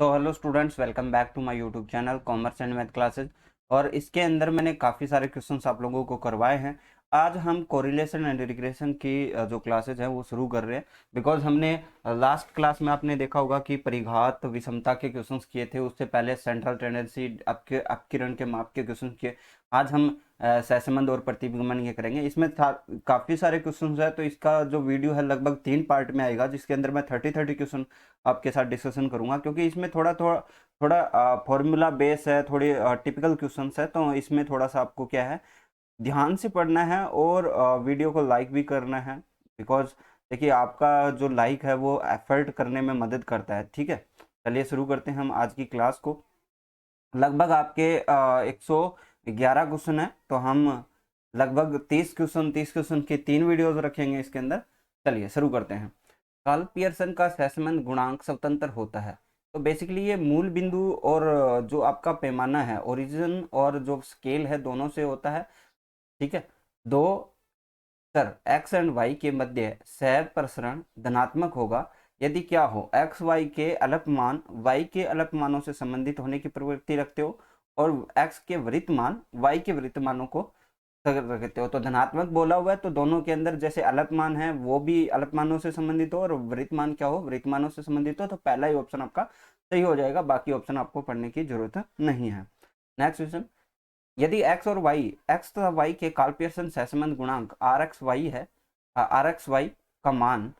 तो hello students, welcome back to my YouTube channel commerce and math classes. और इसके अंदर मैंने काफ़ी सारे क्वेश्चंस आप लोगों को करवाए हैं। आज हम कोरिलेशन एंड रिग्रेशन की जो क्लासेस हैं वो शुरू कर रहे हैं। बिकॉज हमने लास्ट क्लास में आपने देखा होगा कि परिघात विषमता के क्वेश्चंस किए थे, उससे पहले सेंट्रल टेंडेंसी अपकिरण के माप के क्वेश्चंस किए। आज हम सहसंबंध और प्रतिबिंबन ये करेंगे। इसमें काफ़ी सारे क्वेश्चंस है, तो इसका जो वीडियो है लगभग 3 पार्ट में आएगा, जिसके अंदर मैं 30 क्वेश्चन आपके साथ डिस्कशन करूंगा। क्योंकि इसमें थोड़ा थोड़ा थोड़ा फॉर्मूला बेस है, थोड़ी टिपिकल क्वेश्चंस है, तो इसमें थोड़ा सा आपको क्या है, ध्यान से पढ़ना है और वीडियो को लाइक भी करना है। बिकॉज देखिए, आपका जो लाइक है वो एफर्ट करने में मदद करता है। ठीक है, चलिए शुरू करते हैं हम आज की क्लास को। लगभग आपके 111 क्वेश्चन है, तो हम लगभग 30 क्वेश्चन की 3 वीडियोज रखेंगे इसके अंदर। चलिए शुरू करते हैं। कार्ल पियर्सन का सहसंबंध गुणांक स्वतंत्र होता है। तो बेसिकली ये मूल बिंदु और जो आपका पैमाना है, ओरिजिन और जो स्केल है, दोनों से होता है। ठीक है, दो चर x एंड y के मध्य सह प्रसरण धनात्मक होगा यदि क्या हो, x y के अलप मान y के अलप मानों से संबंधित होने की प्रवृत्ति रखते हो और x के वृत्त मान y के वृत्त मानों को रखते हो। तो धनात्मक बोला हुआ है, तो दोनों के अंदर जैसे अलप मान है वो भी अलप मानों से संबंधित हो और वृत्त मान क्या हो, वृत्त मानों से संबंधित हो। तो पहला ही ऑप्शन आपका सही हो जाएगा, बाकी ऑप्शन आपको पढ़ने की जरूरत नहीं है। नेक्स्ट क्वेश्चन, यदि x और y, x तथा y के कार्ल पियर्सन सहसंबंध गुणांक आर एक्स वाई का मान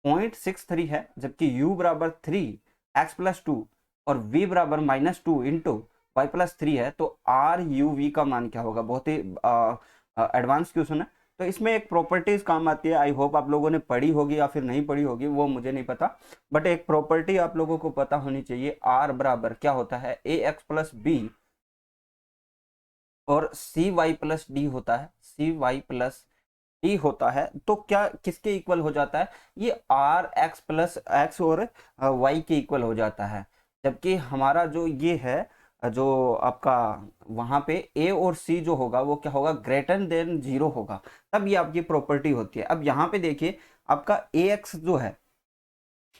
0.63 है, जबकि u बराबर 3x+2 और v बराबर -2 इंटू y+3 है, तो आर यू वी का मान क्या होगा। बहुत ही एडवांस क्वेश्चन है। तो इसमें एक प्रॉपर्टीज काम आती है, आई होप आप लोगों ने पढ़ी होगी या फिर नहीं पढ़ी होगी, वो मुझे नहीं पता, बट एक प्रॉपर्टी आप लोगों को पता होनी चाहिए। आर बराबर क्या होता है, ए एक्स प्लस बी और सी वाई प्लस डी होता है, सी वाई प्लस डी होता है। तो क्या किसके इक्वल हो जाता है, ये आर एक्स प्लस एक्स और वाई के इक्वल हो जाता है। जबकि हमारा जो ये है, जो आपका वहां पे ए और सी जो होगा वो क्या होगा, ग्रेटर देन 0 होगा, तब ये आपकी प्रॉपर्टी होती है। अब यहाँ पे देखिए, आपका ए एक्स जो है,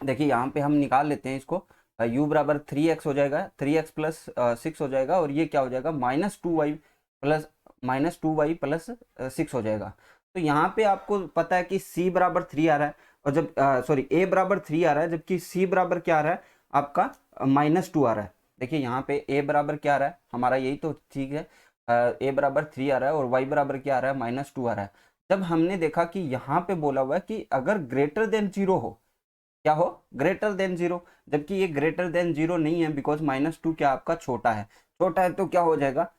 देखिए यहाँ पे हम निकाल लेते हैं इसको। u बराबर 3x हो जाएगा, 3x+6 हो जाएगा, और ये क्या हो जाएगा, -2y+6 हो जाएगा। तो यहाँ पे आपको पता है कि c बराबर 3 आ रहा है, और जब सॉरी a बराबर 3 आ रहा है, जबकि c बराबर क्या आ रहा है आपका, -2 आ रहा है। देखिए यहाँ पे a बराबर क्या आ रहा है हमारा, यही तो ठीक है, a बराबर 3 आ रहा है और y बराबर क्या आ रहा है, -2 आ रहा है। जब हमने देखा कि यहाँ पे बोला हुआ है कि अगर ग्रेटर देन 0 हो, क्या हो, ग्रेटर देन 0, जबकि ये ग्रेटर देन 0 नहीं है, बिकॉज -2 क्या आपका छोटा है, छोटा है, तो क्या हो जाएगा,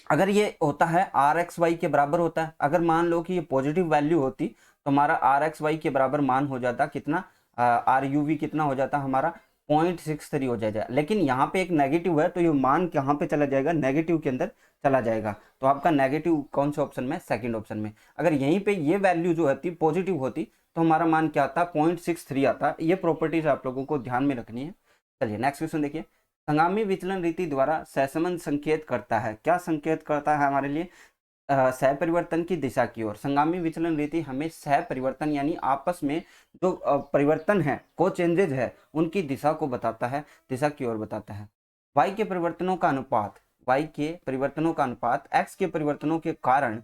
अगर ये होता है आर एक्स वाई के बराबर होता है, अगर मान लो कि ये पॉजिटिव वैल्यू होती तो हमारा आर एक्स वाई के बराबर मान हो जाता कितना, आर यू वी कितना हो जाता हमारा, 0.63 हो जाएगा। लेकिन यहाँ पे एक नेगेटिव है, तो ये मान कहाँ पे चला जाएगा, नेगेटिव के अंदर चला जाएगा। तो आपका नेगेटिव कौन से ऑप्शन में, सेकंड ऑप्शन में। अगर यहीं पे ये वैल्यू जो होती पॉजिटिव होती तो हमारा मान क्या आता, 0.63 आता। ये प्रॉपर्टीज आप लोगों को ध्यान में रखनी है। चलिए नेक्स्ट क्वेश्चन देखिए, संगामी विचलन रीति द्वारा सहसंबंध संकेत करता है। क्या संकेत करता है हमारे लिए, सह परिवर्तन की दिशा की ओर। संगामी विचलन रीति हमें सह परिवर्तन यानी आपस में जो परिवर्तन है, को चेंजेज है, उनकी दिशा को बताता है, दिशा की ओर बताता है। y के परिवर्तनों का अनुपात, y के परिवर्तनों का अनुपात x के परिवर्तनों के कारण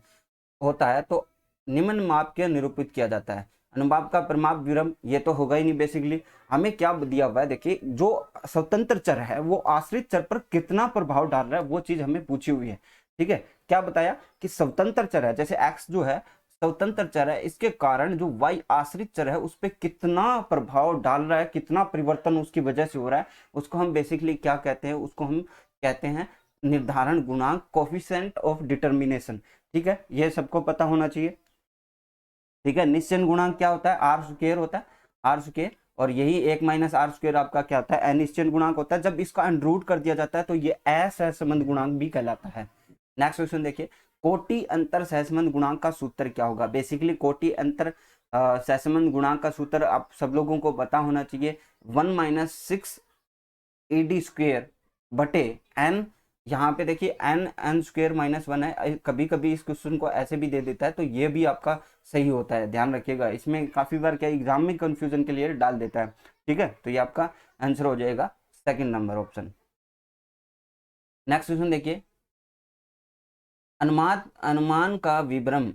होता है, तो निम्न माप के निरूपित किया जाता है। अनुपात का परिमाप विरम, ये तो होगा ही नहीं। बेसिकली हमें क्या दिया हुआ है, देखिए जो स्वतंत्र चर है वो आश्रित चर पर कितना प्रभाव डाल रहा है, वो चीज हमें पूछी हुई है। ठीक है, क्या बताया कि स्वतंत्र चर है, जैसे x जो है स्वतंत्र चर है, इसके कारण जो y आश्रित चर है उस पर कितना प्रभाव डाल रहा है, कितना परिवर्तन उसकी वजह से हो रहा है, उसको हम बेसिकली क्या कहते हैं, उसको हम कहते हैं निर्धारण गुणांक, कोफिशिएंट ऑफ डिटर्मिनेशन। ठीक है, ये सबको पता होना चाहिए। ठीक है, निश्चयन गुणांक क्या होता है, आर स्क्वायर होता है, आर स्क्वायर, और यही 1 - r² आपका क्या होता है, अनिश्चयन गुणांक होता है। जब इसका अंडरूट कर दिया जाता है तो ये असहसंबंध गुणांक भी कहलाता है। नेक्स्ट क्वेश्चन देखिए, कोटि अंतर सहसंबंध गुणांक का सूत्र क्या होगा। बेसिकली कोटि अंतर सहसंबंध गुणांक का सूत्र आप सब लोगों को पता होना चाहिए, 1 - 6 AD² बटे n। यहाँ पे देखिए n² है, कभी कभी इस क्वेश्चन को ऐसे भी दे देता है, तो ये भी आपका सही होता है, ध्यान रखिएगा। इसमें काफी बार क्या एग्जाम में कंफ्यूजन के लिए डाल देता है। ठीक है, तो ये आपका आंसर हो जाएगा second number option. Next question देखिए, अनुमान अनुमान का विवरण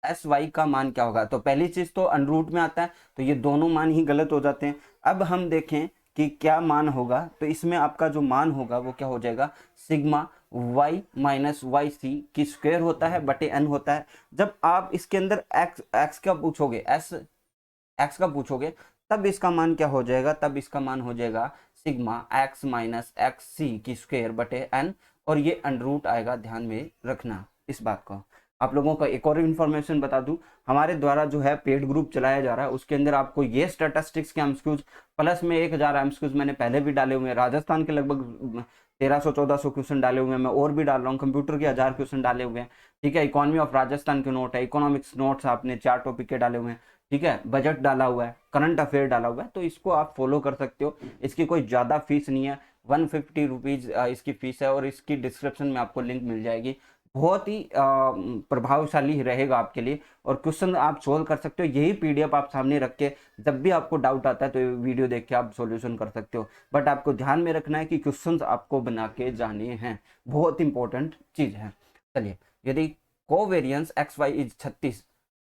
एस वाई का मान क्या होगा। तो पहली चीज तो अनरूट में आता है, तो ये दोनों मान ही गलत हो जाते हैं। अब हम देखें कि क्या मान होगा, तो इसमें आपका जो मान होगा वो क्या हो जाएगा, sigma y minus y c की स्क्वायर होता है बटे n होता है। जब आप इसके अंदर x का पूछोगे, x का पूछोगे, तब इसका मान क्या हो जाएगा, तब इसका मान हो जाएगा सिग्मा x माइनस एक्स सी की स्क्वायर बटे n, और ये अंडरूट आएगा, ध्यान में रखना इस बात को। आप लोगों को एक और इन्फॉर्मेशन बता दूं, हमारे द्वारा जो है पेड ग्रुप चलाया जा रहा है, उसके अंदर आपको ये स्टैटिस्टिक्स के एमसीक्यूज प्लस में 1000 एमसीक्यूज मैंने पहले भी डाले हुए हैं, राजस्थान के लगभग 1300-1400 क्वेश्चन डाले हुए हैं, मैं और भी डाल रहा हूँ, कंप्यूटर के 1000 क्वेश्चन डाले हुए हैं, ठीक है। इकोनॉमी ऑफ राजस्थान के नोट है, इकोनॉमिक्स नोट्स आपने 4 टॉपिक के डाले हुए हैं, ठीक है। बजट डाला हुआ है, करंट अफेयर डाला हुआ है, तो इसको आप फॉलो कर सकते हो। इसकी कोई ज़्यादा फीस नहीं है, 150 रुपीज़ इसकी फीस है, और इसकी डिस्क्रिप्शन में आपको लिंक मिल जाएगी। बहुत ही प्रभावशाली रहेगा आपके लिए, और क्वेश्चन आप सोल्व कर सकते हो। यही पीडीएफ आप सामने रख के जब भी आपको डाउट आता है तो ये वीडियो देख के आप सॉल्यूशन कर सकते हो। बट आपको ध्यान में रखना है कि क्वेश्चंस आपको बना के जाने हैं, बहुत इंपॉर्टेंट चीज है। चलिए, यदि कोवेरियंस एक्स वाई इज 36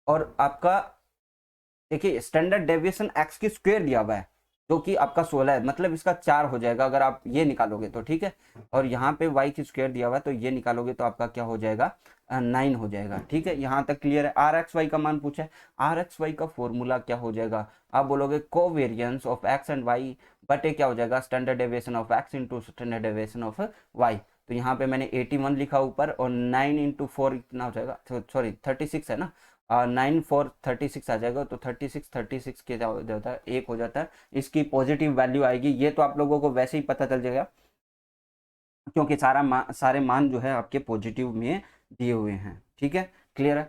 और आपका देखिए स्टैंडर्ड डेविएशन एक्स की स्क्वायर दिया हुआ है जो कि आपका 16 है, मतलब इसका 4 हो जाएगा अगर आप ये निकालोगे तो, ठीक है। और यहाँ पे y की स्क्वायर दिया हुआ है, तो ये निकालोगे तो आपका क्या हो जाएगा, 9 हो जाएगा, ठीक है। यहाँ तक क्लियर है। आर एक्स वाई का मान पूछा है, आर एक्स वाई का फॉर्मूला क्या हो जाएगा, आप बोलोगे covariance of x and y बटे क्या हो जाएगा, standard deviation of x into standard deviation of y. तो यहाँ पे मैंने 81 लिखा ऊपर, और 9 इंटू 4 कितना हो जाएगा, सॉरी 36 है ना, 9 4 36 आ जाएगा। तो 36 के क्या हो जाता है, 1 हो जाता है, इसकी पॉजिटिव वैल्यू आएगी। ये तो आप लोगों को वैसे ही पता चल जाएगा, क्योंकि सारे मान जो है आपके पॉजिटिव में दिए हुए हैं, ठीक है। क्लियर है।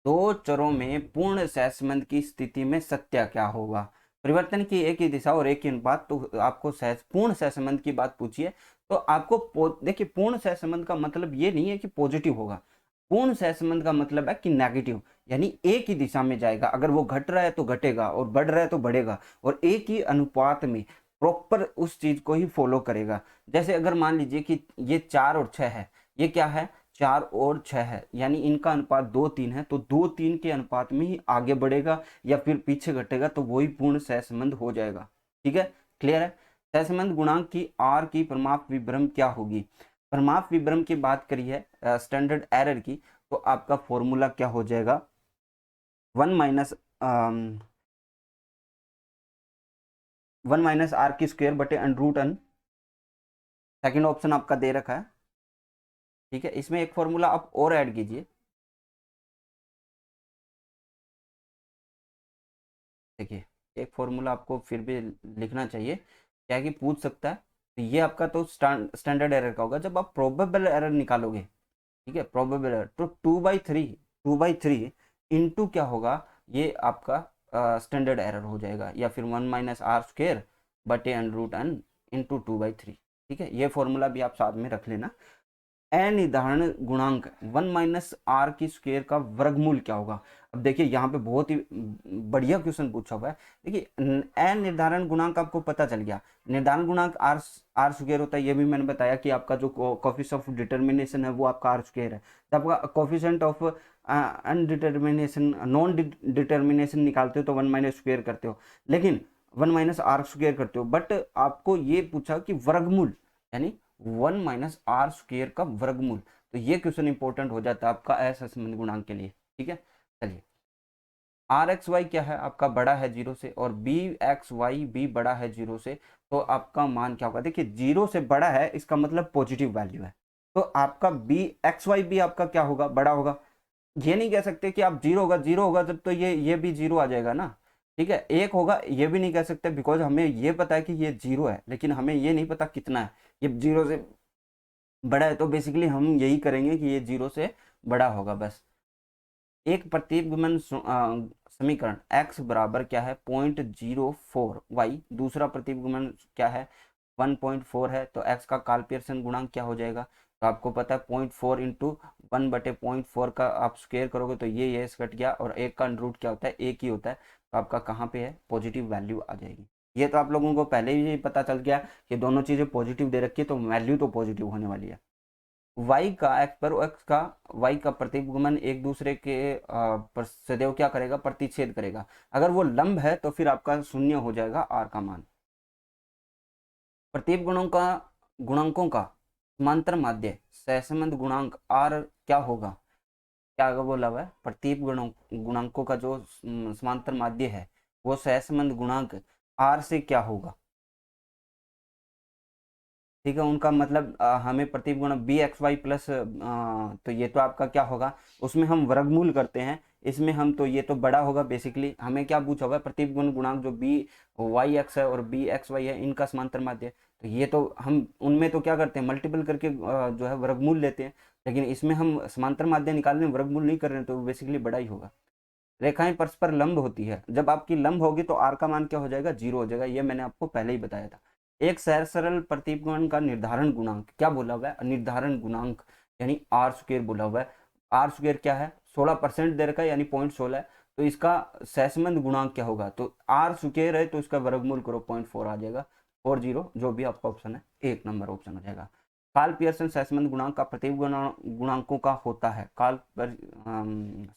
दो चरों में पूर्ण सहसंबंध की स्थिति में सत्य क्या होगा, परिवर्तन की एक ही दिशा और एक ही अनुपात। तो आपको पूर्ण सहसंबंध की बात पूछिए, तो आपको देखिए पूर्ण सहसंबंध का मतलब ये नहीं है कि पॉजिटिव होगा, पूर्ण सहसंबंध का मतलब है कि नेगेटिव, यानी एक ही दिशा में जाएगा। अगर वो घट रहा है तो घटेगा, और बढ़ रहा है तो बढ़ेगा, और एक ही अनुपात में प्रॉपर उस चीज को ही फॉलो करेगा। जैसे अगर मान लीजिए कि ये 4 और 6 है, ये क्या है, 4 और 6 है, यानी इनका अनुपात 2-3 है, तो 2-3 के अनुपात में ही आगे बढ़ेगा या फिर पीछे घटेगा, तो वही पूर्ण सहसंबंध हो जाएगा, ठीक है। क्लियर है। सहसंबंध गुणांक की आर की परिमाप विभ्रम क्या होगी, परिमाप विभ्रम की बात करी है स्टैंडर्ड एरर की, तो आपका फॉर्मूला क्या हो जाएगा, 1 माइनस आर की स्क्वायर बटे √n। सेकेंड ऑप्शन आपका दे रखा है, ठीक है। इसमें एक फॉर्मूला आप और ऐड कीजिए, देखिए एक फॉर्मूला आपको फिर भी लिखना चाहिए, क्या है कि पूछ सकता है। तो ये आपका तो स्टैंडर्ड एरर का होगा, जब आप प्रोबेबल एरर निकालोगे, ठीक है, प्रोबेबल एरर, तो 2/3 इंटू क्या होगा, ये आपका स्टैंडर्ड एरर हो जाएगा, या फिर 1 - r² बटे √n इंटू 2/3, ठीक है। ये फॉर्मूला भी आप साथ में रख लेना। अनिर्धारण गुणांक 1 - r की स्क्वायर का वर्गमूल क्या होगा। अब देखिए यहाँ पे बहुत ही बढ़िया क्वेश्चन पूछा हुआ है। देखिए अनिर्धारण गुणांक आपको पता चल गया, निर्धारण गुणांक आर स्क्वायर होता है, ये भी मैंने बताया कि आपका जो कोफिशिएंट ऑफ डिटर्मिनेशन है वो आपका आर स्क्वायर है। तो आपका कोफिशिएंट ऑफ अनडिटर्मिनेशन नॉन डिटर्मिनेशन निकालते हो तो 1 - करते हो, लेकिन 1 - r² करते हो, बट आपको ये पूछा कि वर्गमूल, यानी 1 - r² का वर्गमूल, तो ये क्वेश्चन इंपॉर्टेंट हो जाता है आपका असहसंबंध गुणांक के लिए, ठीक है। चलिए, आर एक्स वाई क्या है आपका, बड़ा है 0 से, और बी एक्स वाई भी बड़ा है 0 से, तो आपका मान क्या होगा। देखिए 0 से बड़ा है, इसका मतलब पॉजिटिव वैल्यू है, तो आपका बी एक्स वाई भी आपका क्या होगा, बड़ा होगा। ये नहीं कह सकते कि आप 0 होगा जब, तो ये भी 0 आ जाएगा ना, ठीक है। 1 होगा ये भी नहीं कह सकते, बिकॉज हमें ये पता है कि ये 0 है, लेकिन हमें ये नहीं पता कितना है, ये 0 से बड़ा है, तो बेसिकली हम यही करेंगे कि ये 0 से बड़ा होगा बस। एक प्रतिगमन समीकरण x बराबर क्या है, 0.04y, दूसरा प्रतिगमन क्या है, 1.4 है, तो x का काल पियर्सन गुणांक क्या हो जाएगा। तो आपको पता है 0.4 इंटू 1/0.4 का आप स्क्वायर करोगे तो ये कट गया, और एक का रूट क्या होता है, एक ही होता है, तो आपका कहाँ पे है, पॉजिटिव वैल्यू आ जाएगी। ये तो आप लोगों को पहले ही पता चल गया कि दोनों चीज़ें पॉजिटिव दे रखी है, तो वैल्यू तो पॉजिटिव होने वाली है। y का x पर x का y का प्रतिगमन एक दूसरे के पर सदैव क्या करेगा, प्रतिच्छेद करेगा। अगर वो लंब है तो फिर आपका शून्य हो जाएगा r का मान। प्रतीप गुणांकों का समांतर माध्य सहसंबंध गुणांक r क्या होगा, क्या बोला हुआ है, प्रतीप गुणांकों का जो समांतर माध्य है वो सहसंबंध गुणांक r से क्या होगा। ठीक है, उनका मतलब हमें प्रतीप गुण बी एक्स वाई प्लस, तो ये तो आपका क्या होगा, उसमें हम वर्गमूल करते हैं, इसमें हम तो ये तो बड़ा होगा। बेसिकली हमें क्या पूछा होगा, प्रतीप गुण गुणांक जो बी वाई एक्स है और बी एक्स वाई है, इनका समांतर माध्य। तो ये तो हम उनमें तो क्या करते हैं, मल्टीपल करके जो है वर्गमूल लेते हैं, लेकिन इसमें हम समांतर माध्य निकालने वर्गमूल नहीं कर रहे हैं, तो बेसिकली बड़ा ही होगा। रेखाएं परस्पर लंब होती है, जब आपकी लंब होगी तो आर का मान क्या हो जाएगा, 0 हो जाएगा। ये मैंने आपको पहले ही बताया था। एक सहज सरल प्रतिगमन का निर्धारण गुणांक क्या बोला हुआ है, निर्धारण गुणांक यानी आर स्क्वायर बोला हुआ है। आर स्क्वायर क्या है, 16% दे रखा है यानी 0.16 है, तो इसका सहसंबंध गुणांक क्या होगा, तो आर स्क्वायर है तो इसका वर्गमूल करो 0.4 आ जाएगा, 40, जो भी आपका ऑप्शन है 1 नंबर ऑप्शन हो जाएगा। कार्ल पियर्सन सहसंबंध गुणांक का प्रतीक गुणांकों का होता है। कार्ल पर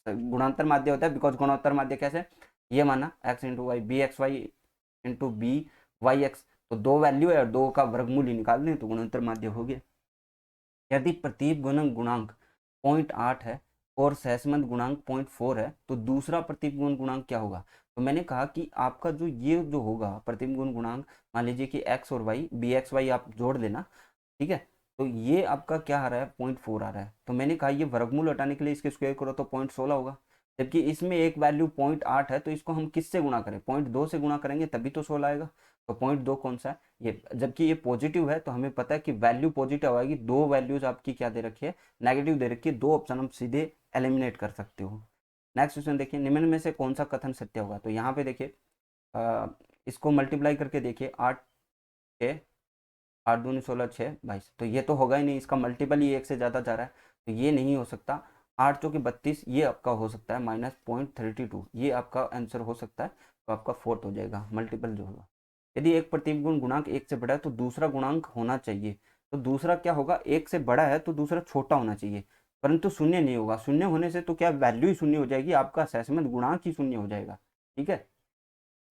गुणांतर माध्य होता है, बिकॉज गुणोत्तर माध्य कैसे, ये माना x into y b x Y into B Y x, तो दो वैल्यू है और दो का वर्गमूल ही निकाल दें तो गुणोत्तर माध्य हो गया। यदि प्रतीक गुणन गुणांक 0.8 है और सहसंबंध गुणांक 0.4 है तो दूसरा प्रतीक गुण गुणांक क्या होगा। तो मैंने कहा कि आपका जो ये जो होगा प्रतीक गुण गुणांक, मान लीजिए कि x और y बी एक्स वाई आप जोड़ लेना, ठीक है, तो ये आपका क्या आ रहा है, 0.4 आ रहा है। तो मैंने कहा ये वर्गमूल हटाने के लिए इसके स्क्वायर करो तो 0.16 होगा, जबकि इसमें एक वैल्यू 0.8 है, तो इसको हम किससे गुणा करें, 0.2 से गुणा करेंगे तभी तो 16 आएगा। तो 0.2 कौन सा है ये, जबकि ये पॉजिटिव है तो हमें पता है कि वैल्यू पॉजिटिव आएगी। दो वैल्यूज आपकी क्या दे रखी है, नेगेटिव दे रखी है, दो ऑप्शन हम सीधे एलिमिनेट कर सकते हो। नेक्स्ट क्वेश्चन देखिए, निम्न में से कौन सा कथन सत्य होगा। तो यहाँ पे देखिए इसको मल्टीप्लाई करके देखिए, 8 6 8 दूनी 16 6 22, तो ये तो होगा ही नहीं, इसका मल्टीपल ही एक से ज़्यादा जा रहा है, तो ये नहीं हो सकता। 8 चौके 32, ये आपका हो सकता है -0.32, ये आपका आंसर हो सकता है, तो आपका फोर्थ हो जाएगा मल्टीपल जो होगा। यदि एक प्रतिगुण गुणांक एक से बड़ा है तो दूसरा गुणांक होना चाहिए, तो दूसरा क्या होगा, एक से बड़ा है तो दूसरा छोटा होना चाहिए, परंतु शून्य नहीं होगा। शून्य होने से तो क्या वैल्यू ही शून्य हो जाएगी, आपका सहसंबंध गुणांक ही शून्य हो जाएगा। ठीक है,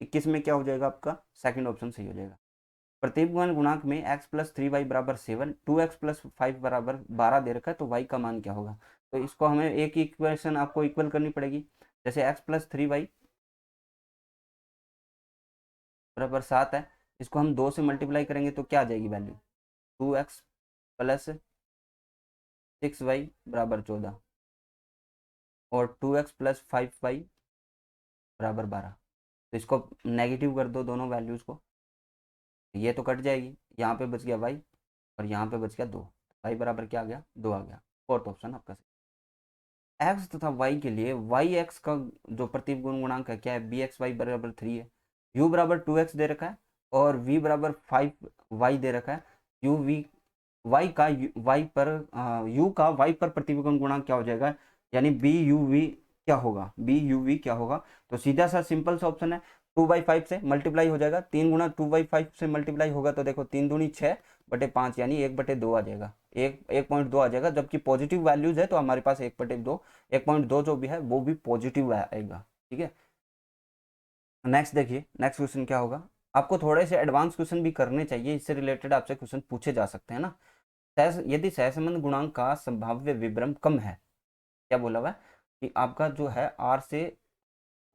21 में क्या हो जाएगा, आपका सेकंड ऑप्शन सही हो जाएगा। प्रतिगमन गुणांक में x प्लस 3y बराबर 7, 2x प्लस 5 बराबर 12 दे रखा है, तो y का मान क्या होगा। तो इसको हमें एक इक्वेशन आपको इक्वल करनी पड़ेगी। जैसे x प्लस 3y बराबर 7 है, इसको हम 2 से मल्टीप्लाई करेंगे तो क्या आ जाएगी वैल्यू, 2x प्लस 6y बराबर 14 और 2x प्लस 5y बराबर 12। तो इसको नेगेटिव कर दो दोनों वैल्यूज़ को, ये तो कट जाएगी, यहाँ पे बच गया y और यहाँ पे बच गया 2, y बराबर क्या आ गया, 2 आ गया। फोर्थ ऑप्शन आपका सही। x तथा y के लिए वाई एक्स का जो प्रतिगुण गुणांक है क्या है, बी एक्स वाई बराबर 3 है, u बराबर 2x दे रखा है और v बराबर 5y दे रखा है। u v y का y पर u का y पर प्रतिगुण गुणांक क्या हो जाएगा, यानी बी यू वी क्या होगा, बी यू वी क्या होगा। तो सीधा सा सिंपल सा ऑप्शन है, 2/5 से मल्टीप्लाई हो जाएगा, 3 गुना 2/5 से मल्टीप्लाई होगा तो देखो 3 दूनी 6/5 यानी 1/2 आ जाएगा, 1.2 आ जाएगा। जबकि पॉजिटिव वैल्यूज है तो हमारे पास 1/2, 1.2 जो भी है वो भी पॉजिटिव आएगा। ठीक है, नेक्स्ट देखिए, नेक्स्ट क्वेश्चन क्या होगा। आपको थोड़े से एडवांस क्वेश्चन भी करने चाहिए, इससे रिलेटेड आपसे क्वेश्चन पूछे जा सकते हैं ना। यदि सहसंबंध गुणांक का संभाव्य विभ्रम कम है, क्या बोला हुआ है कि आपका जो है आर से,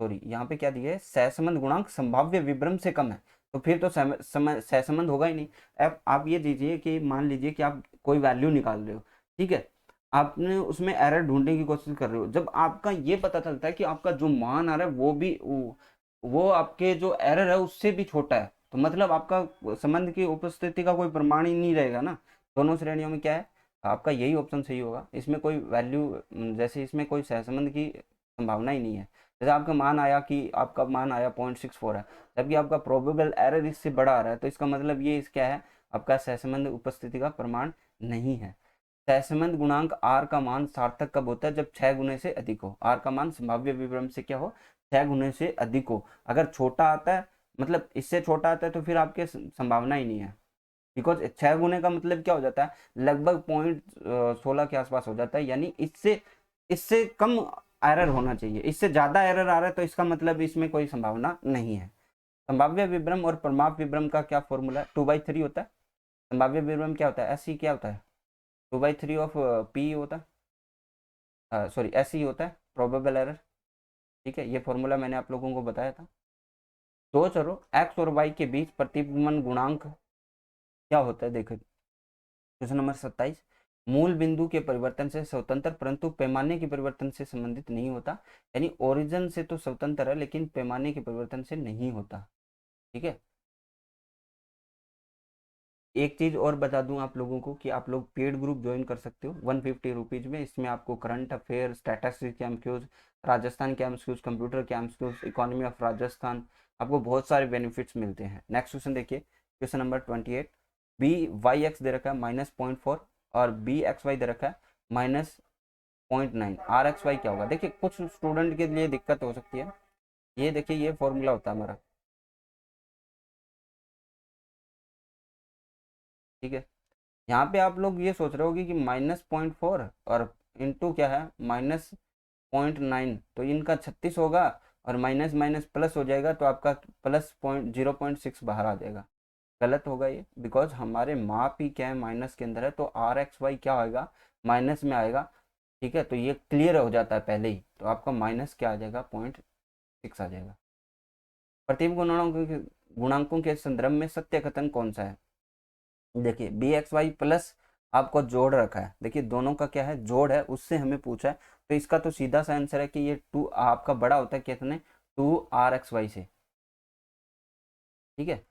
सॉरी यहाँ पे क्या दिया है, सहसंबंध गुणांक संभाव्य विभ्रम से कम है, तो फिर तो सहसंबंध होगा ही नहीं। अब आप ये दीजिए कि मान लीजिए कि आप कोई वैल्यू निकाल रहे हो, ठीक है, आपने उसमें एरर ढूंढने की कोशिश कर रहे हो, जब आपका ये पता चलता है कि आपका जो मान आ रहा है वो भी वो आपके जो एरर है उससे भी छोटा है, तो मतलब आपका संबंध की उपस्थिति का कोई प्रमाण ही नहीं रहेगा ना। दोनों श्रेणियों में क्या है, आपका यही ऑप्शन सही होगा। इसमें कोई वैल्यू, जैसे इसमें कोई सहसंबंध की संभावना ही नहीं है। जैसे आपका मान आया कि आपका मान आया 0.64 है, जबकि आपका प्रोबेबल एरर इससे बड़ा आ रहा है, तो इसका मतलब ये इस क्या है, आपका सहसंबंध उपस्थिति का प्रमाण नहीं है। सहसंबंध गुणांक आर का मान सार्थक कब होता है, जब 6 गुने से अधिक हो। आर का मान संभाव्य विभ्रम से क्या हो, 6 गुने से अधिक हो। अगर छोटा आता है मतलब इससे छोटा आता है तो फिर आपके संभावना ही नहीं है, बिकॉज 6 गुने का मतलब क्या हो जाता है, लगभग 0.16 के आसपास हो जाता है, यानी इससे इससे कम एरर होना चाहिए। इससे ज़्यादा एरर आ रहा है तो इसका मतलब इसमें कोई संभावना नहीं है। संभाव्य विभ्रम और परिमाप विभ्रम का क्या फॉर्मूला है, 2/3 होता है। संभाव्य विभ्रम क्या होता है, एस सी क्या होता है, 2/3 ऑफ पी होता है, सॉरी एस सी होता है, प्रोबेबल एरर। ठीक है, ये फॉर्मूला मैंने आप लोगों को बताया था। दो चरों एक्स और वाई के बीच प्रतिगमन गुणांक क्या होता है, देखो क्वेश्चन नंबर 27। मूल बिंदु के परिवर्तन से स्वतंत्र परंतु पैमाने के परिवर्तन से संबंधित नहीं होता, यानी ओरिजिन से तो स्वतंत्र है लेकिन पैमाने के परिवर्तन से नहीं होता। ठीक है, एक चीज और बता दूं आप लोगों को कि आप लोग पेड ग्रुप ज्वाइन कर सकते हो 150 रुपीज में। इसमें आपको करंट अफेयर, स्टैटिस्टिक्स के एमसीक्यूज, राजस्थान के एमसीक्यूज, कंप्यूटर के एमसीक्यूज, इकोनॉमी ऑफ राजस्थान, आपको बहुत सारे बेनिफिट्स मिलते हैं। नेक्स्ट क्वेश्चन देखिए, question number 28। B Y X दे रखा है -0.4 और बी एक्स वाई दे रखा है -0.9। आर एक्स वाई क्या होगा, देखिए कुछ स्टूडेंट के लिए दिक्कत हो सकती है। ये देखिए ये फॉर्मूला होता है हमारा। ठीक है, यहाँ पे आप लोग ये सोच रहे होगे कि -0.4 और इंटू क्या है -0.9, तो इनका 36 होगा और माइनस माइनस प्लस हो जाएगा तो आपका +0.6 बाहर आ जाएगा। गलत होगा ये, बिकॉज हमारे माप ही क्या है, माइनस के अंदर है, तो आर एक्स वाई क्या होगा, माइनस में आएगा। ठीक है, तो ये क्लियर हो जाता है पहले ही, तो आपका माइनस क्या आ जाएगा, 0.6 आ जाएगा। प्रतिबिंब गुणांकों के संदर्भ में सत्य कथन कौन सा है, देखिए बी एक्स वाई प्लस आपको जोड़ रखा है, देखिए दोनों का क्या है, जोड़ है, उससे हमें पूछा है, तो इसका तो सीधा सा आंसर है कि ये 2 आपका बड़ा होता है कितने, 2 RXY से। ठीक है,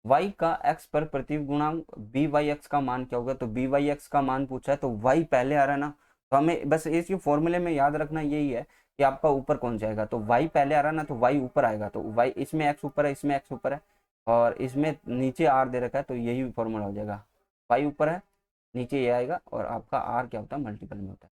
y का x पर प्रतिबिंब गुणांक बी वाई एक्स का मान क्या होगा, तो बी वाई एक्स का मान पूछा है तो y पहले आ रहा है ना, तो हमें बस इस फॉर्मूले में याद रखना यही है कि आपका ऊपर कौन जाएगा, तो y पहले आ रहा है ना, तो y ऊपर आएगा, तो y इसमें x ऊपर है, इसमें x ऊपर है और इसमें नीचे r दे रखा है, तो यही फॉर्मूला हो जाएगा। y ऊपर है, नीचे ये आएगा और आपका r क्या होता है, मल्टीपल में होता है।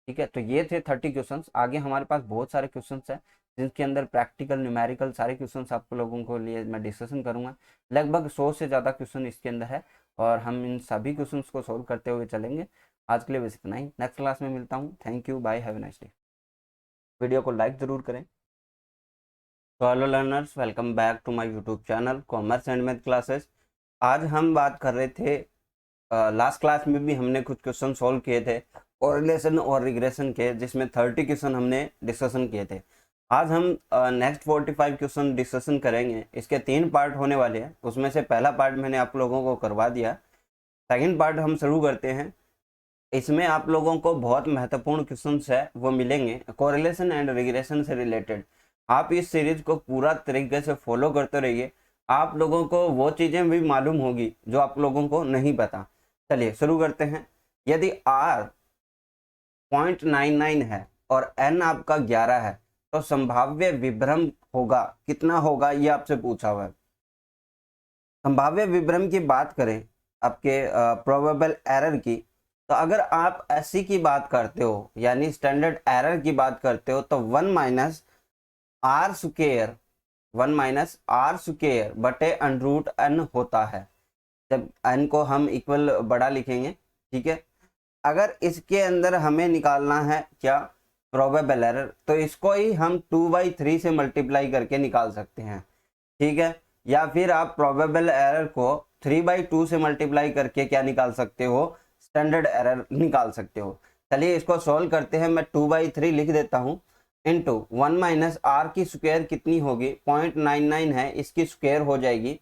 ठीक है, तो ये थे 30 क्वेश्चंस। आगे हमारे पास बहुत सारे क्वेश्चंस हैं जिनके अंदर प्रैक्टिकल, न्यूमेरिकल सारे क्वेश्चंस आप लोगों को लिए मैं डिस्कशन करूंगा। लगभग 100 से ज़्यादा क्वेश्चन इसके अंदर है और हम इन सभी क्वेश्चंस को सॉल्व करते हुए चलेंगे। आज के लिए बस इतना ही, नेक्स्ट क्लास में मिलता हूँ। Thank you, bye, have a nice day. Video को लाइक ज़रूर करें। तो hello learners, welcome back to my YouTube channel commerce and math classes. आज हम बात कर रहे थे, लास्ट क्लास में भी हमने कुछ क्वेश्चन सॉल्व किए थे कोरिलेशन और रिग्रेशन के, जिसमें 30 क्वेश्चन हमने डिस्कशन किए थे। आज हम नेक्स्ट 45 क्वेश्चन डिस्कशन करेंगे। इसके 3 पार्ट होने वाले हैं, उसमें से पहला पार्ट मैंने आप लोगों को करवा दिया, सेकंड पार्ट हम शुरू करते हैं। इसमें आप लोगों को बहुत महत्वपूर्ण क्वेश्चंस है वो मिलेंगे कोरिलेशन एंड रिग्रेशन से रिलेटेड। आप इस सीरीज को पूरा तरीके से फॉलो करते रहिए, आप लोगों को वो चीज़ें भी मालूम होगी जो आप लोगों को नहीं पता। चलिए शुरू करते हैं। यदि R 0.99 है और N आपका 11 है तो संभाव्य विभ्रम होगा कितना होगा, ये आपसे पूछा हुआ है। संभाव्य विभ्रम की बात करें, आपके प्रोबेबल एरर की, तो अगर आप ऐसी की बात करते हो यानी स्टैंडर्ड एरर की बात करते हो तो 1 - R² बटे √n होता है, जब n को हम इक्वल बड़ा लिखेंगे। ठीक है, अगर इसके अंदर हमें निकालना है क्या, प्रोबेबल एरर, तो इसको ही हम 2/3 से मल्टीप्लाई करके निकाल सकते हैं। ठीक है, या फिर आप प्रोबेबल एरर को 3/2 से मल्टीप्लाई करके क्या निकाल सकते हो, स्टैंडर्ड एरर निकाल सकते हो। चलिए इसको सॉल्व करते हैं। मैं 2/3 लिख देता हूँ इंटू 1 - R की स्क्वायर कितनी होगी, 0.99 है, इसकी स्क्वायर हो जाएगी,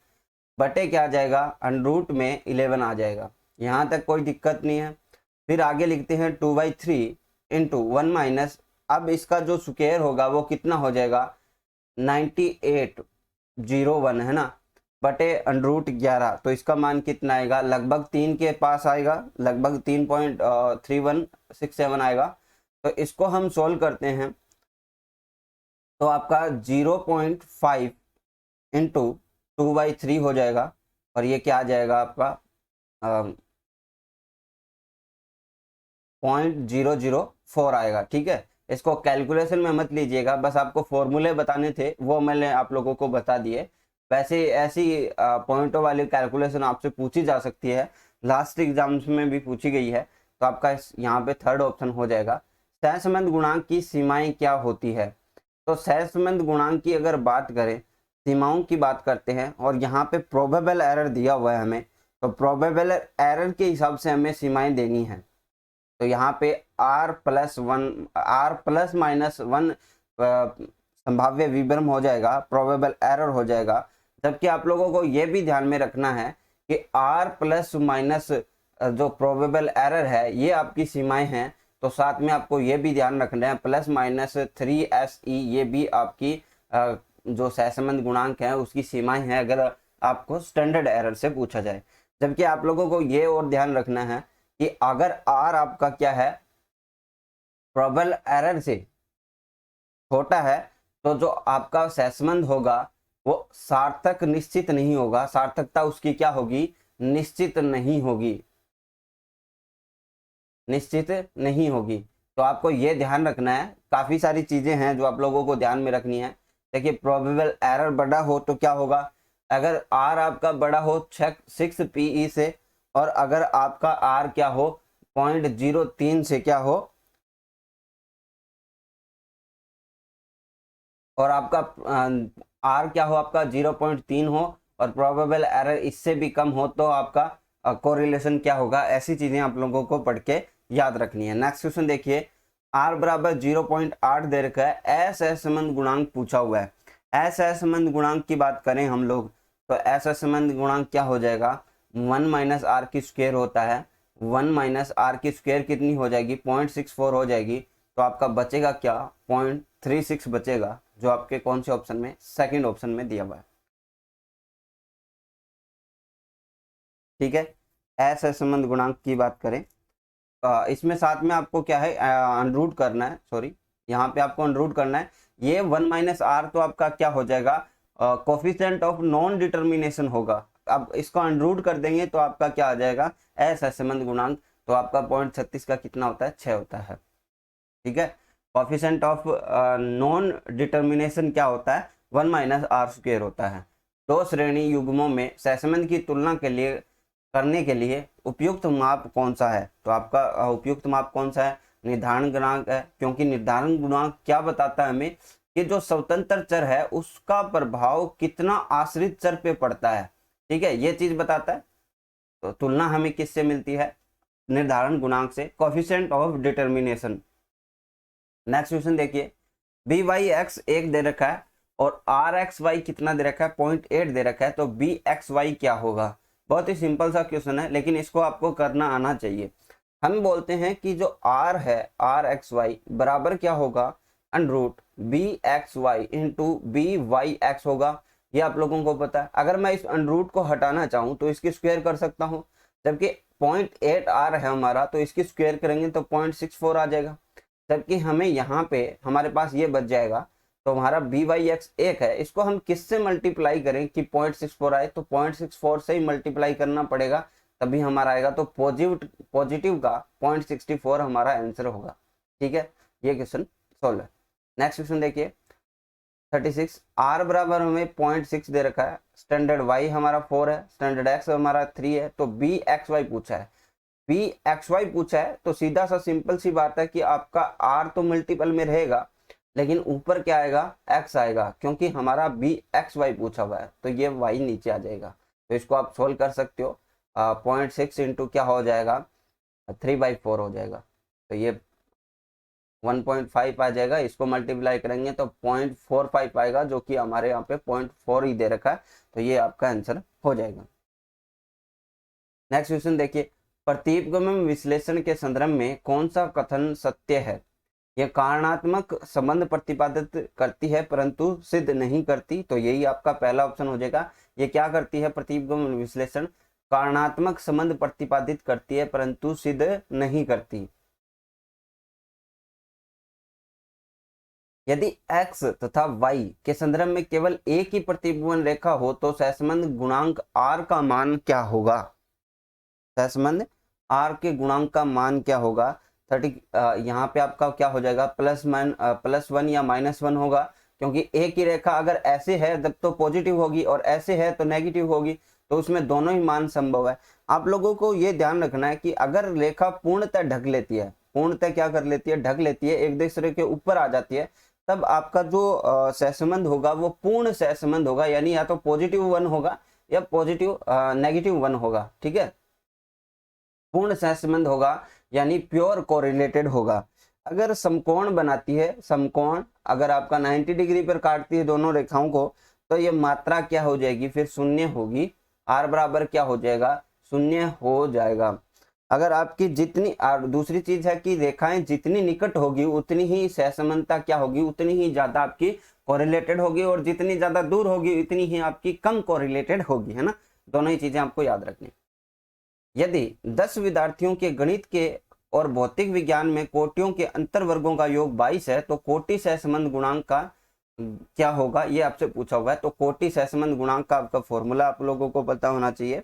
बटे क्या आ जाएगा, √ में 11 आ जाएगा। यहाँ तक कोई दिक्कत नहीं है। फिर आगे लिखते हैं 2/3 इंटू 1 - अब इसका जो स्क्वायर होगा वो कितना हो जाएगा, 9801 है ना, बटे √11, तो इसका मान कितना आएगा, लगभग 3 के पास आएगा, लगभग 3.3167 आएगा। तो इसको हम सोल्व करते हैं तो आपका 0.5 इंटू 2/3 हो जाएगा और ये क्या आ जाएगा आपका 0.004 आएगा। ठीक है, इसको कैलकुलेशन में मत लीजिएगा, बस आपको फॉर्मूले बताने थे, वो मैंने आप लोगों को बता दिए। वैसे ऐसी पॉइंटों वाली कैलकुलेशन आपसे पूछी जा सकती है, लास्ट एग्जाम्स में भी पूछी गई है। तो आपका यहाँ पे थर्ड ऑप्शन हो जाएगा। सहसंबंध गुणांक की सीमाएं क्या होती है? तो सहसंबंध गुणांक की अगर बात करें, सीमाओं की बात करते हैं, और यहाँ पे प्रोबेबल एरर दिया हुआ है हमें, तो प्रोबेबल एरर के हिसाब से हमें सीमाएं देनी है। तो यहाँ पे r+1 संभाव्य विभ्रम हो जाएगा, प्रोबेबल एरर हो जाएगा। जबकि आप लोगों को यह भी ध्यान में रखना है कि r+- जो प्रोबेबल एरर है ये आपकी सीमाएं हैं। तो साथ में आपको ये भी ध्यान रखना है +-3SE ये भी आपकी जो सहसंबंध गुणांक है उसकी सीमाएं हैं, अगर आपको स्टैंडर्ड एरर से पूछा जाए। जबकि आप लोगों को ये और ध्यान रखना है कि अगर r आपका क्या है, प्रोबेबल एरर से छोटा है, तो जो आपका सहसंबंध होगा वो सार्थक निश्चित नहीं होगा, सार्थकता उसकी क्या होगी, निश्चित नहीं होगी, निश्चित नहीं होगी। तो आपको ये ध्यान रखना है, काफी सारी चीजें हैं जो आप लोगों को ध्यान में रखनी है। देखिए प्रोबेबल एरर बड़ा हो तो क्या होगा, अगर r आपका बड़ा हो 6 PE से, और अगर आपका r क्या हो 0.03 से क्या हो, और आपका r क्या हो आपका 0.3 हो, और प्रोबेबल एरर इससे भी कम हो, तो आपका कोरिलेशन क्या होगा। ऐसी चीजें आप लोगों को पढ़ के याद रखनी है। नेक्स्ट क्वेश्चन देखिए, r बराबर 0.8 दे रखा है, असहसंबंध गुणांक पूछा हुआ है। असहसंबंध गुणांक की बात करें हम लोग, तो असहसंबंध गुणांक क्या हो जाएगा, 1 - r की स्क्वायर होता है, 1 - r की स्क्वायर कितनी हो जाएगी, 0.64 हो जाएगी। तो आपका बचेगा क्या, 0.36 बचेगा, जो आपके कौन से ऑप्शन में, सेकंड ऑप्शन में दिया हुआ है। ठीक है, असहसंबंध गुणांक की बात करें, इसमें साथ में आपको क्या है, अनरूट करना है, सॉरी यहाँ पे आपको अनरूट करना है। ये 1 - r तो आपका क्या हो जाएगा, कोफिशिएंट ऑफ नॉन डिटर्मिनेशन होगा। अब इसको अनरूट कर देंगे तो आपका क्या आ जाएगा, असहसंबंध गुणांक। तो आपका 0.36 का कितना होता है, 6 होता है। ठीक है, कोफिशिएंट ऑफ नॉन डिटर्मिनेशन क्या होता है, 1 - r² होता है। दो श्रेणी युग्मों में सहसंबंध की तुलना के लिए करने के लिए उपयुक्त माप कौन सा है, तो आपका उपयुक्त माप कौन सा है, निर्धारण गुणांक है। क्योंकि निर्धारण गुणांक क्या बताता है हमें, कि जो स्वतंत्र चर है उसका प्रभाव कितना आश्रित चर पे पड़ता है। ठीक है, ये चीज बताता है। तो तुलना हमें किससे मिलती है, निर्धारण गुणांक से, coefficient of determination. Next question देखिए, बी वाई एक्स 1 दे रखा है और आर एक्स वाई कितना दे रखा है, 0.8 दे रखा है। तो बी एक्स वाई क्या होगा, बहुत ही सिंपल सा क्वेश्चन है, लेकिन इसको आपको करना आना चाहिए। हम बोलते हैं कि जो r है, आर एक्स वाई बराबर क्या होगा, under root B x Y into B Y X होगा। ये आप लोगों को पता है। अगर मैं इस अंडरूट को हटाना चाहूँ तो इसकी स्क्वायर कर सकता हूँ, जबकि 0.8 r है हमारा, तो इसकी स्क्वायर करेंगे तो 0.64 आ जाएगा। जबकि हमें यहाँ पे हमारे पास ये बच जाएगा। तो हमारा बी वाई एक्स 1 है, इसको हम किससे मल्टीप्लाई करें कि 0.64 आए, तो 0.64 से ही मल्टीप्लाई करना पड़ेगा, तभी हमारा आएगा। तो पॉजिटिव का 0.64 हमारा आंसर होगा। ठीक है, ये क्वेश्चन सोल्व है। नेक्स्ट क्वेश्चन देखिए 36, आर बराबर हमें 0.6 दे रखा है, स्टैंडर्ड वाई हमारा 4 है, स्टैंडर्ड एक्स हमारा 3 है। तो बी एक्स वाई पूछा है, बी एक्स वाई पूछा है, तो सीधा सा सिंपल सी बात है कि आपका आर तो मल्टीपल में रहेगा, लेकिन ऊपर क्या आएगा, एक्स आएगा, क्योंकि हमारा बी एक्स वाई पूछा हुआ है, तो ये वाई नीचे आ जाएगा। तो इसको आप सोल्व कर सकते हो, 0.6 इंटू क्या हो जाएगा, 3/4 हो जाएगा। तो ये 1.5 आ जाएगा, इसको मल्टीप्लाई करेंगे तो 0.45 आएगा, जो कि हमारे यहाँ पे 0.4 ही दे रखा है। तो ये आपका आंसर हो जाएगा। नेक्स्ट क्वेश्चन देखिए, प्रतीपगम विश्लेषण के संदर्भ में कौन सा कथन सत्य है। यह कारणात्मक संबंध प्रतिपादित करती है परंतु सिद्ध नहीं करती। तो यही आपका पहला ऑप्शन हो जाएगा। ये क्या करती है, प्रतीपगम विश्लेषण कारणात्मक संबंध प्रतिपादित करती है परंतु सिद्ध नहीं करती। यदि x तथा y के संदर्भ में केवल एक ही प्रतिबिंब रेखा हो तो सहसंबंध गुणांक r का मान क्या होगा, सहसंबंध r के गुणांक का मान क्या होगा। 30 यहाँ पे आपका क्या हो जाएगा, +1 या -1 होगा। क्योंकि एक ही रेखा अगर ऐसे है तब तो पॉजिटिव होगी और ऐसे है तो नेगेटिव होगी, तो उसमें दोनों ही मान संभव है। आप लोगों को ये ध्यान रखना है कि अगर रेखा पूर्णतः ढक लेती है, पूर्णतः क्या कर लेती है, ढक लेती है, एक दूसरे के ऊपर आ जाती है, तब आपका जो सहसंबंध होगा वो पूर्ण सहसंबंध होगा, यानी या तो पॉजिटिव 1 होगा या पॉजिटिव नेगेटिव 1 होगा। ठीक है, पूर्ण सहसंबंध होगा यानी प्योर कोरिलेटेड होगा। अगर समकोण बनाती है, समकोण अगर आपका 90 डिग्री पर काटती है दोनों रेखाओं को, तो ये मात्रा क्या हो जाएगी, फिर शून्य होगी। आर बराबर क्या हो जाएगा, शून्य हो जाएगा। अगर आपकी जितनी, और दूसरी चीज है कि रेखाएं जितनी निकट होगी उतनी ही सहसंबंधता क्या होगी, उतनी ही ज्यादा आपकी कोरिलेटेड होगी, और जितनी ज्यादा दूर होगी उतनी ही आपकी कम कोरिलेटेड होगी, है ना। दोनों ही चीजें आपको याद रखनी। यदि 10 विद्यार्थियों के गणित के और भौतिक विज्ञान में कोटियों के अंतर वर्गों का योग 22 है, तो कोटि सहसंबंध गुणांक का क्या होगा, ये आपसे पूछा हुआ है। तो कोटि सहसंबंध गुणांक का आपका फॉर्मूला आप लोगों को पता होना चाहिए।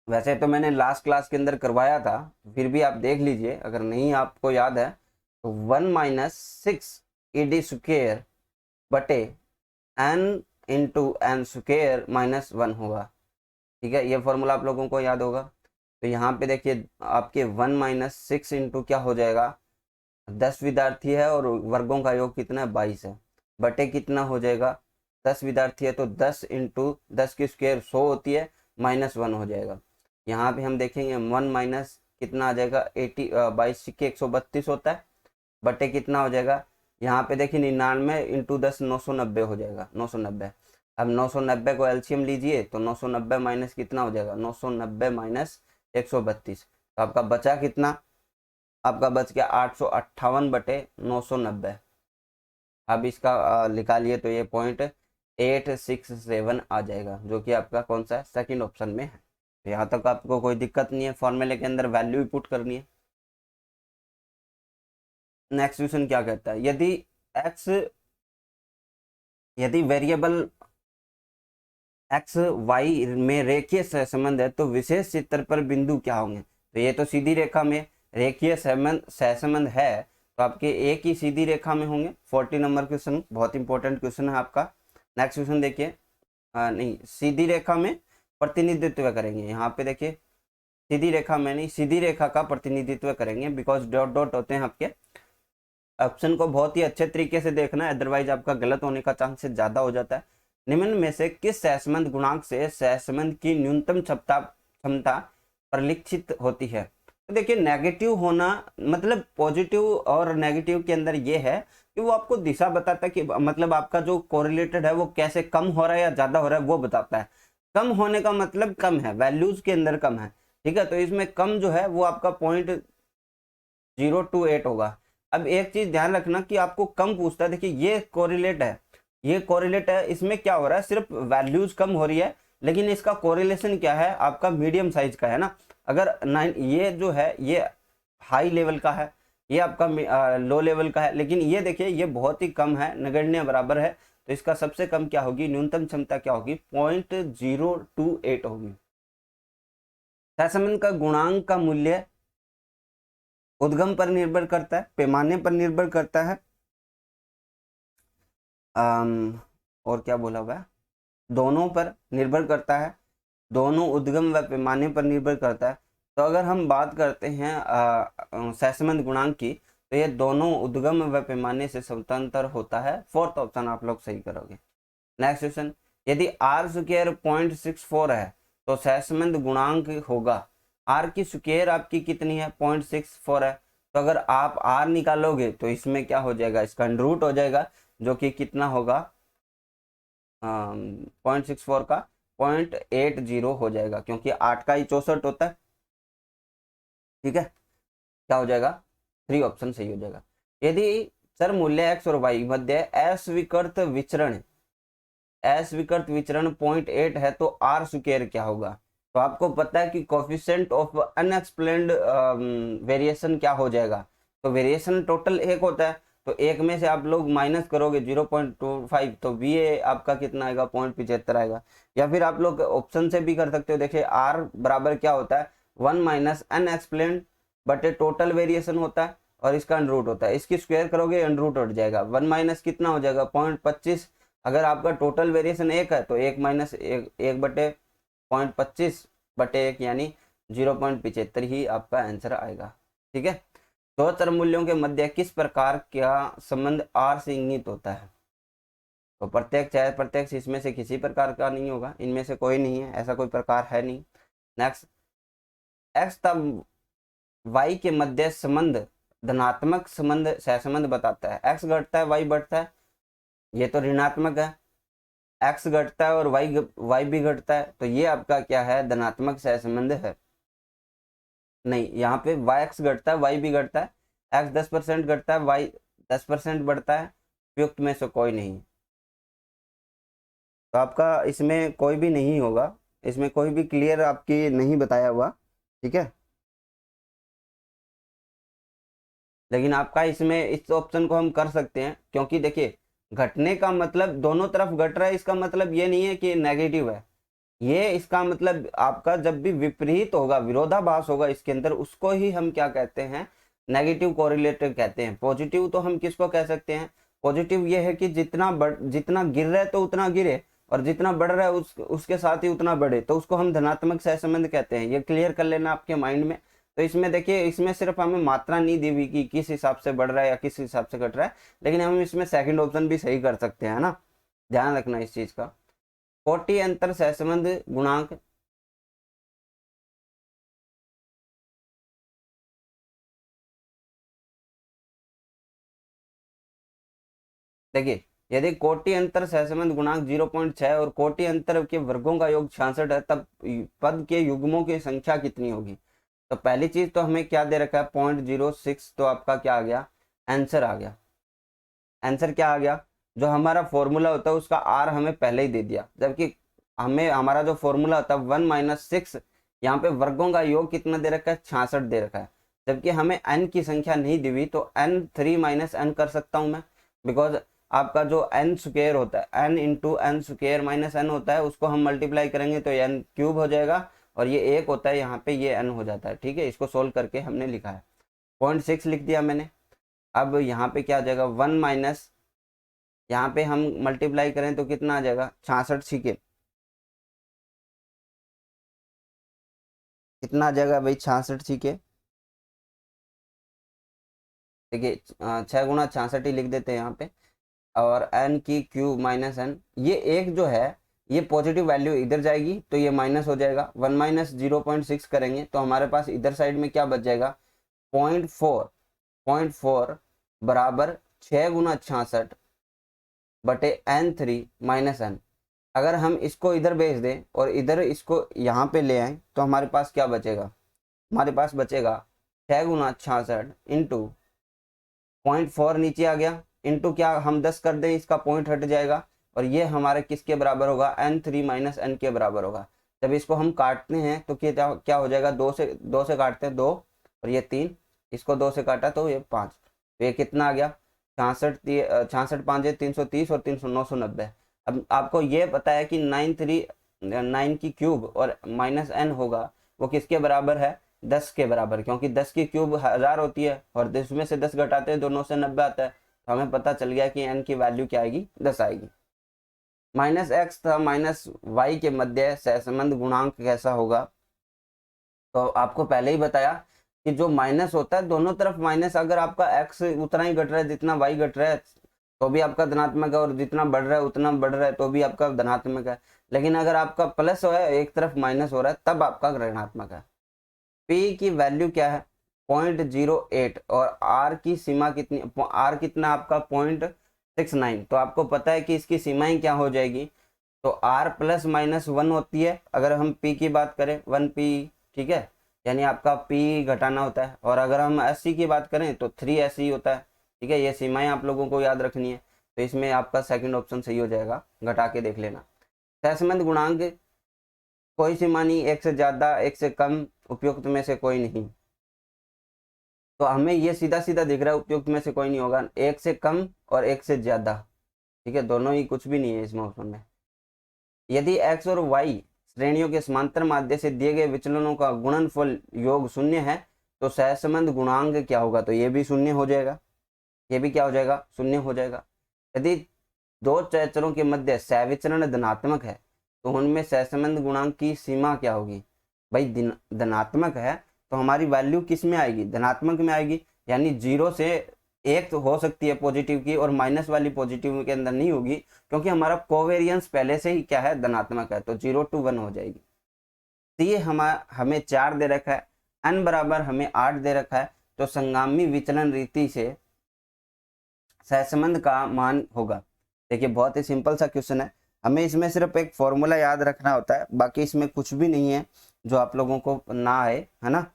वैसे तो मैंने लास्ट क्लास के अंदर करवाया था, फिर भी आप देख लीजिए अगर नहीं आपको याद है तो 1 माइनस 6 ed स्क्वेयर बटे n into N square minus 1 होगा। ठीक है, ये फॉर्मूला आप लोगों को याद होगा। तो यहाँ पे देखिए आपके 1 माइनस 6 इंटू क्या हो जाएगा, 10 विद्यार्थी है और वर्गों का योग कितना है, 22 है, बटे कितना हो जाएगा, 10 विद्यार्थी है तो 10 इंटू 10 की स्क्वायर 100 होती है, माइनस 1 हो जाएगा। यहाँ पे हम देखेंगे 1 माइनस कितना आ जाएगा, 80 22 सिक्के 132 होता है, बटे कितना हो जाएगा, यहाँ पे देखिए 99 इंटू 10 990 हो जाएगा, 990। अब 990 को एलसीएम लीजिए तो 990 माइनस कितना हो जाएगा, 990 माइनस 132, तो आपका बचा कितना, आपका बच गया 858 बटे 990। अब इसका निकालिए तो ये 0.867 आ जाएगा, जो कि आपका कौन सा है, सेकंड ऑप्शन में है। तो यहाँ तक आपको कोई दिक्कत नहीं है, फॉर्मूले के अंदर वैल्यू ही पुट करनी है। नेक्स्ट क्वेश्चन क्या कहता है, यदि वेरिएबल एक्स वाई में रेखीय सहसंबंध है तो विशेष चित्र पर बिंदु क्या होंगे। तो ये तो सीधी रेखा में रेखीय सहसंबंध है, तो आपके एक ही सीधी रेखा में होंगे। 40 नंबर क्वेश्चन, बहुत इंपॉर्टेंट क्वेश्चन है आपका। नेक्स्ट क्वेश्चन देखिए, नहीं सीधी रेखा में प्रतिनिधित्व करेंगे। यहाँ पे देखिए सीधी रेखा में नहीं, सीधी रेखा का प्रतिनिधित्व करेंगे, बिकॉज डॉट डॉट होते हैं आपके। ऑप्शन को बहुत ही अच्छे तरीके से देखना है, अदरवाइज आपका गलत होने का चांसेस ज्यादा हो जाता है। निम्न में से किस सहसंबंध गुणांक से सहसंबंध की न्यूनतम क्षमता परिलक्षित होती है। तो देखिए नेगेटिव होना मतलब पॉजिटिव और नेगेटिव के अंदर ये है कि वो आपको दिशा बताता है कि मतलब आपका जो कोरिलेटेड है वो कैसे कम हो रहा है या ज्यादा हो रहा है वो बताता है। कम होने का मतलब कम है, वैल्यूज के अंदर कम है। ठीक है, तो इसमें कम जो है वो आपका 0.028 होगा। अब एक चीज ध्यान रखना कि आपको कम पूछता है, देखिए ये कोरिलेट है, ये कोरिलेट है, इसमें क्या हो रहा है, सिर्फ वैल्यूज कम हो रही है, लेकिन इसका कोरिलेशन क्या है, आपका मीडियम साइज का है ना। अगर 9 ये जो है ये हाई लेवल का है, ये आपका लो लेवल का है, लेकिन ये देखिए ये बहुत ही कम है, नगण्य बराबर है, तो इसका सबसे कम क्या होगी, न्यूनतम क्षमता क्या होगी, 0.028 होगी। सहसंबंध का गुणांक का मूल्य उद्गम पर निर्भर करता है, पैमाने पर निर्भर करता है, और क्या बोला हुआ है, दोनों पर निर्भर करता है, दोनों उद्गम व पैमाने पर निर्भर करता है। तो अगर हम बात करते हैं सहसंबंध गुणांक की, तो ये दोनों उद्गम व पैमाने से स्वतंत्र होता है। फोर्थ ऑप्शन आप लोग सही करोगे। नेक्स्ट क्वेश्चन, यदि आर स्क्वायर 0.64 है तो सहसंबंध गुणांक होगा, आर की स्क्वायर आपकी कितनी है, 0.64 है, तो अगर आप आर निकालोगे तो इसमें क्या हो जाएगा, इसका रूट हो जाएगा, जो कि कितना होगा 0.64 का 0.80 हो जाएगा, क्योंकि 8 का ही 64 होता है। ठीक है, क्या हो जाएगा, 3 ऑप्शन सही हो जाएगा। यदि चर मूल्य एक्स और वाई मध्य अस्वीकृत विचरण 0.8 है तो आर स्क्वायर क्या होगा। तो आपको पता है कि कोफिशिएंट ऑफ अनएक्सप्लेन्ड वेरिएशन क्या हो जाएगा, तो वेरिएशन टोटल 1 होता है, तो एक में से आप लोग माइनस करोगे 0.25, तो वी आपका कितना आएगा, 0.75 आएगा। या फिर आप लोग ऑप्शन से भी कर सकते हो, देखिए आर बराबर क्या होता है, 1 माइनस अनएक्सप्लेन्ड बटे टोटल वेरिएशन होता है, और इसका अंडर रूट होता है, इसकी स्क्वायर करोगे अंडर रूट हट जाएगा, 1 माइनस कितना हो जाएगा 0.25। अगर आपका टोटल वेरिएशन 1 है तो 1 माइनस 1 बटे 0.25 बटे 1 यानी 0.75 ही आपका आंसर आएगा। ठीक है, दो चर मूल्यों के मध्य किस प्रकार का संबंध आर से इंगित होता है? तो प्रत्यक्ष है, प्रत्यक्ष इसमें से किसी प्रकार का नहीं होगा, इनमें से कोई नहीं है, ऐसा कोई प्रकार है नहीं। नेक्स्ट, एक्स तब वाई के मध्य संबंध धनात्मक संबंध सहसंबंध बताता है। एक्स घटता है वाई बढ़ता है, ये तो ऋणात्मक है। एक्स घटता है और वाई भी घटता है, तो ये आपका क्या है, धनात्मक सहसंबंध है। नहीं, यहाँ पे वाई एक्स घटता है वाई भी घटता है, एक्स 10% घटता है वाई 10% बढ़ता है, उपयुक्त में से कोई नहीं। तो आपका इसमें कोई भी नहीं होगा, इसमें कोई भी क्लियर आपकी नहीं बताया हुआ। ठीक है, लेकिन आपका इसमें इस ऑप्शन को हम कर सकते हैं, क्योंकि देखिए घटने का मतलब दोनों तरफ घट रहा है, इसका मतलब ये नहीं है कि नेगेटिव है। ये इसका मतलब आपका जब भी विपरीत होगा, विरोधाभास होगा इसके अंदर, उसको ही हम क्या कहते हैं, नेगेटिव कोरिलेटेड कहते हैं। पॉजिटिव तो हम किसको कह सकते हैं, पॉजिटिव ये है कि जितना गिर रहा है तो उतना गिरे, और जितना बढ़ रहा है उसके साथ ही उतना बढ़े, तो उसको हम धनात्मक सहसंबंध कहते हैं। ये क्लियर कर लेना आपके माइंड में। तो इसमें देखिए, इसमें सिर्फ हमें मात्रा नहीं दी हुई कि किस हिसाब से बढ़ रहा है या किस हिसाब से घट रहा है, लेकिन हम इसमें सेकंड ऑप्शन भी सही कर सकते हैं ना, ध्यान रखना इस चीज का। कोटि अंतर सहसंबंध गुणांक, देखिए यदि कोटि अंतर सहसंबंध गुणांक 0.6 और कोटि अंतर के वर्गों का योग 66 है, तब पद के युग्मों की संख्या कितनी होगी? तो पहली चीज तो हमें क्या दे रखा है, 0.06, तो आपका क्या आ गया, आंसर आ गया। आंसर क्या आ गया, जो हमारा फॉर्मूला होता है उसका आर हमें पहले ही दे दिया, जबकि हमें हमारा जो फॉर्मूला होता है 1 - 6, यहाँ पे वर्गों का योग कितना दे रखा है, 66 दे रखा है, जबकि हमें n की संख्या नहीं दी हुई। तो n 3 - n कर सकता हूं मैं, बिकॉज आपका जो n स्क्वायर होता है, n into n square minus n होता है, उसको हम मल्टीप्लाई करेंगे तो n क्यूब हो जाएगा, और ये 1 होता है यहाँ पे, ये n हो जाता है। ठीक है, इसको सोल्व करके हमने लिखा है, 0.6 लिख दिया मैंने। अब यहाँ पे क्या आ जाएगा, 1 माइनस, यहाँ पे हम मल्टीप्लाई करें तो कितना आ जाएगा, 66 छिके, कितना आ जाएगा भाई, 66 छिके। देखिए 6 × 66 ही लिख देते हैं यहाँ पे, और n की क्यूब माइनस n, ये एक जो है ये पॉजिटिव वैल्यू इधर जाएगी तो ये माइनस हो जाएगा। 1 - 0.6 करेंगे तो हमारे पास इधर साइड में क्या बच जाएगा, 0.4 बराबर 6 × 66 बटे n3 - n। अगर हम इसको इधर भेज दें और इधर इसको यहाँ पे ले आए तो हमारे पास क्या बचेगा, हमारे पास बचेगा 6 × 66 इंटू 0.4 नीचे आ गया, इंटू क्या हम 10 कर दें, इसका पॉइंट हट जाएगा, और ये हमारे किसके बराबर होगा, n3 - n के बराबर होगा। जब इसको हम काटते हैं तो क्या हो जाएगा, 2 से काटते हैं 2, और ये 3, इसको 2 से काटा तो ये 5, तो ये कितना आ गया, 66 5 330 और 990। अब आपको ये पता है कि 9 की क्यूब और माइनस n होगा, वो किसके बराबर है, 10 के बराबर, क्योंकि 10 की क्यूब 1000 होती है, और उसमें से 10 घटाते हैं तो 9 से 90 आता है। तो हमें पता चल गया कि n की वैल्यू क्या आएगी, 10 आएगी। -x था -y के मध्य सहसंबंध गुणांक कैसा होगा? तो आपको पहले ही बताया कि जो माइनस होता है, दोनों तरफ माइनस, अगर आपका x उतना ही घट रहा है जितना y घट रहा है तो भी आपका धनात्मक है, और जितना बढ़ रहा है उतना बढ़ रहा है तो भी आपका धनात्मक है। लेकिन अगर आपका प्लस है, एक तरफ माइनस हो रहा है, तब आपका ऋणात्मक है। p की वैल्यू क्या है, 0.08, और r की सीमा कितनी, r कितना आपका 0.69। तो आपको पता है कि इसकी सीमाएं क्या हो जाएगी, तो r ±1 होती है अगर हम p की बात करें, 1p। ठीक है, यानी आपका p घटाना होता है, और अगर हम SC की बात करें तो 3SC होता है। ठीक है, ये सीमाएं आप लोगों को याद रखनी है, तो इसमें आपका सेकंड ऑप्शन सही हो जाएगा, घटा के देख लेना। सहसंबंध गुणांक कोई सीमा नहीं, एक से ज्यादा एक से कम, उपयुक्त में से कोई नहीं। तो हमें ये सीधा सीधा दिख रहा है, उपयुक्त में से कोई नहीं होगा, एक से कम और एक से ज्यादा। ठीक है, दोनों ही कुछ भी नहीं है इसमें ऑप्शन में। यदि x और y श्रेणियों के समांतर माध्य से दिए गए विचलनों का गुणनफल योग 0 है तो सहसंबंध गुणांक क्या होगा, तो ये भी शून्य हो जाएगा, ये भी क्या हो जाएगा, शून्य हो जाएगा। यदि दो चरों के मध्य सहविचरण धनात्मक है तो उनमें सहसंबंध गुणांक की सीमा क्या होगी, भाई धनात्मक है तो हमारी वैल्यू किस में आएगी, धनात्मक में आएगी, यानी 0 से 1 तो हो सकती है पॉजिटिव की, और माइनस वाली पॉजिटिव के अंदर नहीं होगी, क्योंकि हमारा कोवेरियंस पहले से ही क्या है, धनात्मक है, तो 0 to 1 हो जाएगी। तो ये हमें 4 दे रखा है, n बराबर हमें 8 दे रखा है, तो संगामी विचलन रीति से सहसंबंध का मान होगा। देखिए बहुत ही सिंपल सा क्वेश्चन है, हमें इसमें सिर्फ एक फॉर्मूला याद रखना होता है, बाकी इसमें कुछ भी नहीं है जो आप लोगों को ना आए, है ना।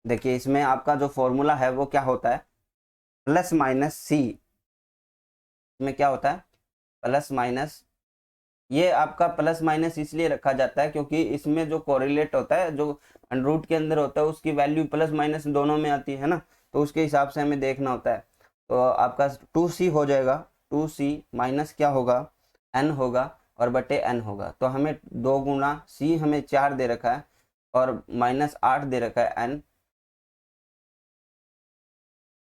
देखिए इसमें आपका जो फॉर्मूला है वो क्या होता है, प्लस माइनस सी। इसमें क्या होता है, प्लस माइनस, ये आपका प्लस माइनस इसलिए रखा जाता है क्योंकि इसमें जो कोरिलेट होता है, जो रूट के अंदर होता है, उसकी वैल्यू प्लस माइनस दोनों में आती है ना, तो उसके हिसाब से हमें देखना होता है। तो आपका 2c हो जाएगा, 2c माइनस क्या होगा, n होगा, और बटे n होगा। तो हमें 2 गुना c हमें 4 दे रखा है और माइनस 8 दे रखा है n,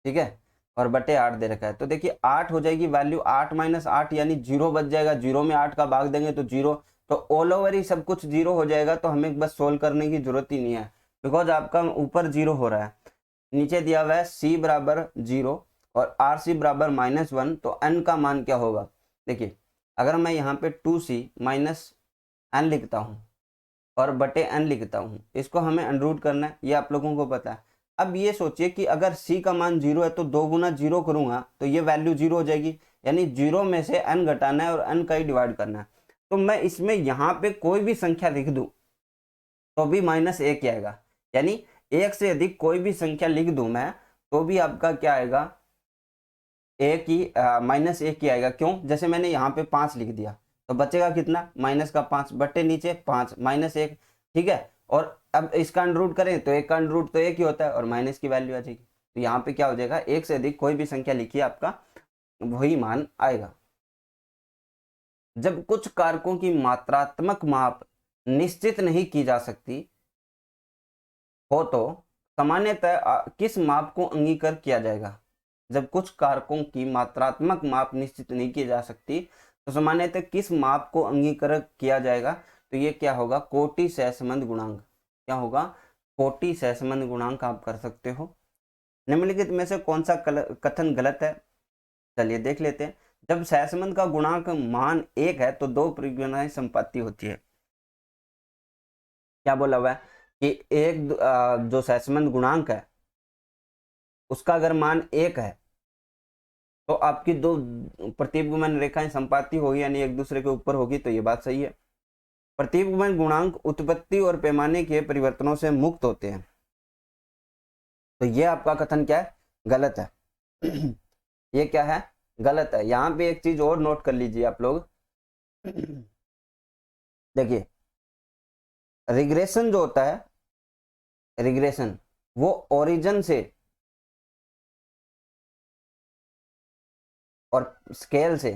ठीक है, और बटे 8 दे रखा है। तो देखिए 8 हो जाएगी वैल्यू, 8 माइनस 8 यानी 0 बच जाएगा, 0 में 8 का भाग देंगे तो 0, तो ऑल ओवर ही सब कुछ 0 हो जाएगा, तो हमें बस सोल्व करने की जरूरत ही नहीं है, बिकॉज आपका ऊपर 0 हो रहा है, नीचे दिया हुआ है c बराबर 0 और rc बराबर -1, तो n का मान क्या होगा। देखिए अगर मैं यहाँ पे 2c माइनस n लिखता हूँ और बटे n लिखता हूँ, इसको हमें अनरूट करना है, ये आप लोगों को पता है। अब ये सोचिए कि अगर c का मान 0 है तो 2 गुना 0 करूंगा तो ये वैल्यू 0 हो जाएगी, यानी 0 में से n घटाना है और n का ही डिवाइड करना है। तो मैं इसमें यहाँ पे कोई भी संख्या लिख दूं तो भी -1 ही आएगा, यानी 1 से अधिक कोई भी संख्या लिख दूं मैं तो भी आपका क्या आएगा, एक ही -1 ही आएगा। क्यों, जैसे मैंने यहाँ पे 5 लिख दिया तो बचेगा कितना, माइनस का 5 बट्टे नीचे 5 -1, ठीक है। और अब इसका अंडर करें तो एक का अंडर तो एक ही होता है और माइनस की वैल्यू आ जाएगी। तो यहाँ पे क्या हो जाएगा, 1 से अधिक कोई भी संख्या लिखिए आपका वही मान आएगा। जब कुछ कारकों की मात्रात्मक माप निश्चित नहीं की जा सकती हो तो सामान्यतः किस माप को अंगीकार किया जाएगा। जब कुछ कारकों की मात्रात्मक माप निश्चित नहीं की जा सकती तो सामान्यतः किस माप को अंगीकार किया जाएगा, तो ये क्या होगा, कोटि सहसंबंध गुणांक। क्या होगा, कोटि सहसंबंध गुणांक आप कर सकते हो। निम्नलिखित में से कौन सा कथन गलत है, चलिए देख लेते हैं। जब सहसंबंध का गुणांक मान 1 है तो 2 परिगणनाएं संपत्ति होती है। क्या बोला हुआ है कि एक जो सहसंबंध गुणांक है उसका अगर मान 1 है तो आपकी 2 प्रतिबिंब रेखाएं संपाती होगी, यानी एक दूसरे के ऊपर होगी, तो ये बात सही है। प्रतिबिंब गुणांक उत्पत्ति और पैमाने के परिवर्तनों से मुक्त होते हैं, तो ये आपका कथन क्या है, गलत है। ये क्या है, गलत है। यहाँ पे एक चीज और नोट कर लीजिए आप लोग, देखिए रिग्रेशन जो होता है, रिग्रेशन वो ओरिजिन से और स्केल से,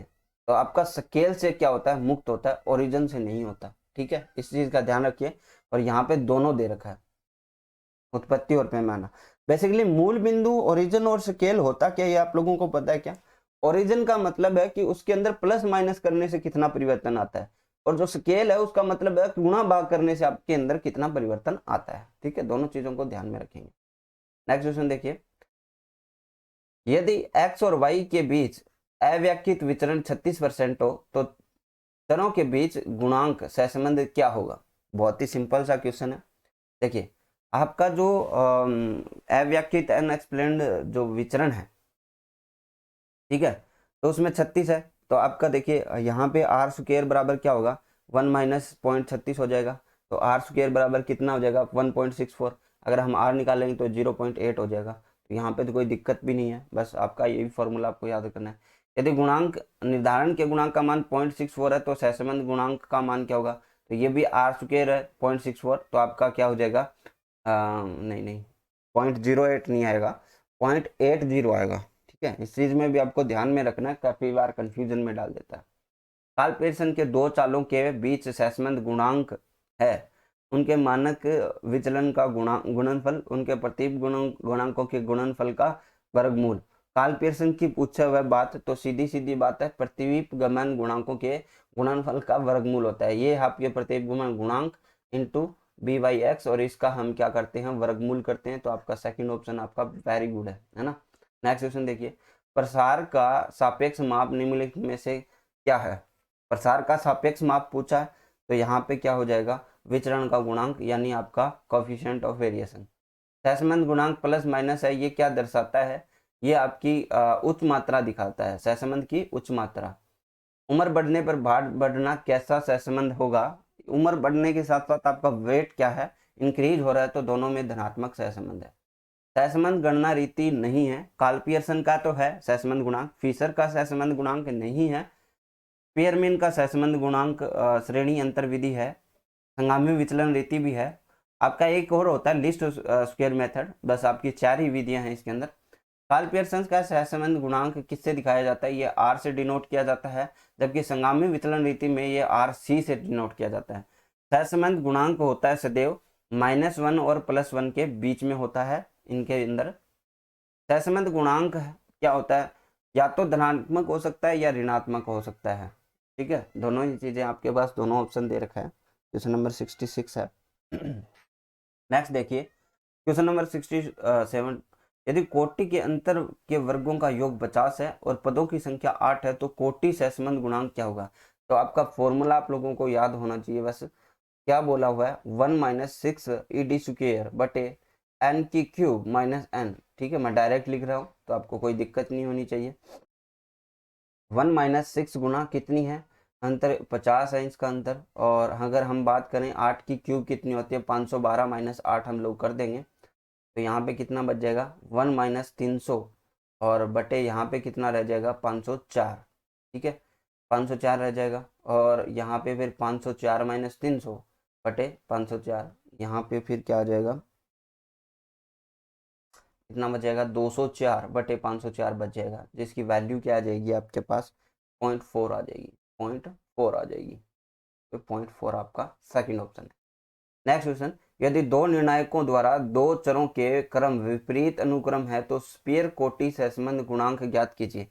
तो आपका स्केल से क्या होता है, मुक्त होता है, ओरिजिन से नहीं होता, ठीक है, इस चीज का ध्यान रखिए। और यहाँ पे दोनों दे रखा है, उत्पत्ति और पैमाना। बेसिकली मूल बिंदु, ओरिजिन और स्केल होता क्या, ये आप लोगों को पता है क्या। ओरिजिन का मतलब है कि उसके अंदर प्लस माइनस करने से कितना परिवर्तन आता है, और जो स्केल है उसका मतलब है गुणा भाग करने से आपके अंदर कितना परिवर्तन आता है, ठीक है, दोनों चीजों को ध्यान में रखेंगे। नेक्स्ट क्वेश्चन देखिए, यदि x और y के बीच अव्याख्यित विचरण 36% हो तो चरों के बीच गुणांक सहसंबंध क्या होगा। बहुत ही सिंपल सा क्वेश्चन है। देखिए आपका जो अव्याख्यित अनएक्सप्लेन्ड जो विचरण है, ठीक है, तो उसमें 36 है, तो आपका देखिए यहाँ पे आर स्क्वायर बराबर क्या होगा, 1 माइनस 0.36 हो जाएगा, तो आर स्क्वायर बराबर कितना हो जाएगा, 1.64। अगर हम आर निकालेंगे तो 0.8 हो जाएगा। तो यहाँ पे तो कोई दिक्कत भी नहीं है, बस आपका ये भी फॉर्मूला आपको याद करना है। यदि गुणांक निर्धारण के गुणांक का मान 0.64 है तो सहसंबंध गुणांक का मान क्या होगा, तो ये भी आर स्क्वायर है 0.64, तो आपका क्या हो जाएगा, नहीं नहीं 0.08 नहीं आएगा, 0.80 आएगा, ठीक है। इस चीज में भी आपको ध्यान में रखना है, काफी बार कंफ्यूजन में डाल देता है। कार्ल पीयरसन के 2 चालों के बीच सहसंबंध गुणांक है उनके मानक विचलन का गुणनफल, उनके प्रतीप गुणांकों के गुणनफल का वर्गमूल। कार्ल पियर्सन की पूछे हुए बात तो सीधी सीधी बात है, प्रतीप गमन गुणांकों के गुणनफल का वर्गमूल होता है। ये आपके प्रतीप गमन गुणांक इंटू बी बाई एक्स, और इसका हम क्या करते हैं, वर्गमूल करते हैं। तो आपका सेकंड ऑप्शन आपका वेरी गुड है ना। नेक्स्ट क्वेश्चन देखिए, प्रसार का सापेक्ष माप निम्नलिखित में से क्या है। प्रसार का सापेक्ष माप पूछा है, तो यहाँ पे क्या हो जाएगा, विचरण का गुणांक, यानी आपका कोफिशिएंट ऑफ वेरिएशन। सहसंबंध गुणांक प्लस माइनस है, ये क्या दर्शाता है, ये आपकी उच्च मात्रा दिखाता है, सहसंबंध की उच्च मात्रा। उम्र बढ़ने पर भार बढ़ना कैसा सहसंबंध होगा। उम्र बढ़ने के साथ साथ आपका वेट क्या है, इंक्रीज हो रहा है, तो दोनों में धनात्मक सहसंबंध है। सहसंबंध गणना रीति नहीं है, कार्ल पियर्सन का तो है सहसंबंध गुणांक, फिशर का सहसंबंध गुणांक नहीं है, पियरमैन का सहसंबंध गुणांक श्रेणी अंतर विधि है, संगामी विचलन रीति भी है। आपका एक और होता है लिस्ट स्क्वायर मेथड, बस आपकी 4 ही विधियां हैं इसके अंदर। कार्ल पियर्सन का सहसंबंध गुणांक किससे दिखाया जाता है, ये आर से डिनोट किया जाता है, जबकि संगामी विचलन रीति में ये आर सी से डिनोट किया जाता है। सहसंबंध गुणांक होता है सदैव -1 और +1 के बीच में होता है इनके अंदर। सहसंबंध गुणांक क्या होता है, या तो धनात्मक हो सकता है या ऋणात्मक हो सकता है, ठीक है। दोनों ही चीजें आपके पास, दोनों ऑप्शन दे रखा है। क्वेश्चन नंबर 66 है। नेक्स्ट देखिए क्वेश्चन नंबर 67, यदि कोटि के अंतर के वर्गों का योग 50 है और पदों की संख्या 8 है, तो कोटि सहसंबंध गुणांक क्या होगा। तो आपका फॉर्मूला आप लोगों को याद होना चाहिए, बस क्या बोला हुआ है, 1 - 6 ED स्क्वायर बटे n की क्यूब माइनस n, ठीक है। मैं डायरेक्ट लिख रहा हूँ तो आपको कोई दिक्कत नहीं होनी चाहिए। 1 - 6 गुना कितनी है, अंतर 50 है इसका अंतर, और अगर हम बात करें 8 की क्यूब कितनी होती है, 512 - 8 हम लोग कर देंगे, तो यहाँ पे कितना बच जाएगा, 1 - 300, और बटे यहाँ पे कितना रह जाएगा, 504, ठीक है, 504 रह जाएगा। और यहाँ पे फिर 504 - 300 बटे 504, यहाँ पे फिर क्या आ जाएगा, कितना बच जाएगा, 204 बटे 504 बच जाएगा, जिसकी वैल्यू क्या आ जाएगी आपके पास, 0.4 आ जाएगी, 0.4 आ जाएगी। तो 0.4 आपका सेकंड ऑप्शन है। नेक्स्ट क्वेश्चन, यदि दो निर्णायकों द्वारा दो चरों के क्रम विपरीत अनुक्रम है, तो स्पीयर कोटि सहसंबंध गुणांक ज्ञात कीजिए।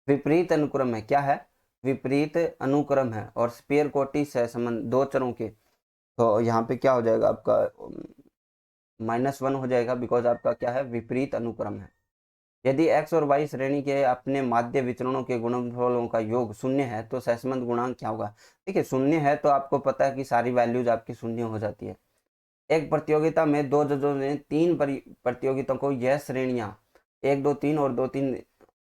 विपरीत अनुक्रम है, क्या है, विपरीत अनुक्रम है, और स्पीयर कोटि सहसंबंध दो चरों के, तो यहाँ पे क्या हो जाएगा आपका, -1 हो जाएगा, बिकॉज आपका क्या है, विपरीत अनुक्रम है। यदि x और y श्रेणी के अपने माध्य विचरणों के गुणनफलों का योग 0 है, तो सहसंबंध गुणांक क्या होगा। देखिए 0 है तो आपको पता है कि सारी वैल्यूज आपकी 0 हो जाती है। एक प्रतियोगिता में दो जजों ने 3 प्रतियोगिताओं को यह श्रेणियां 1 2 3 और 2 3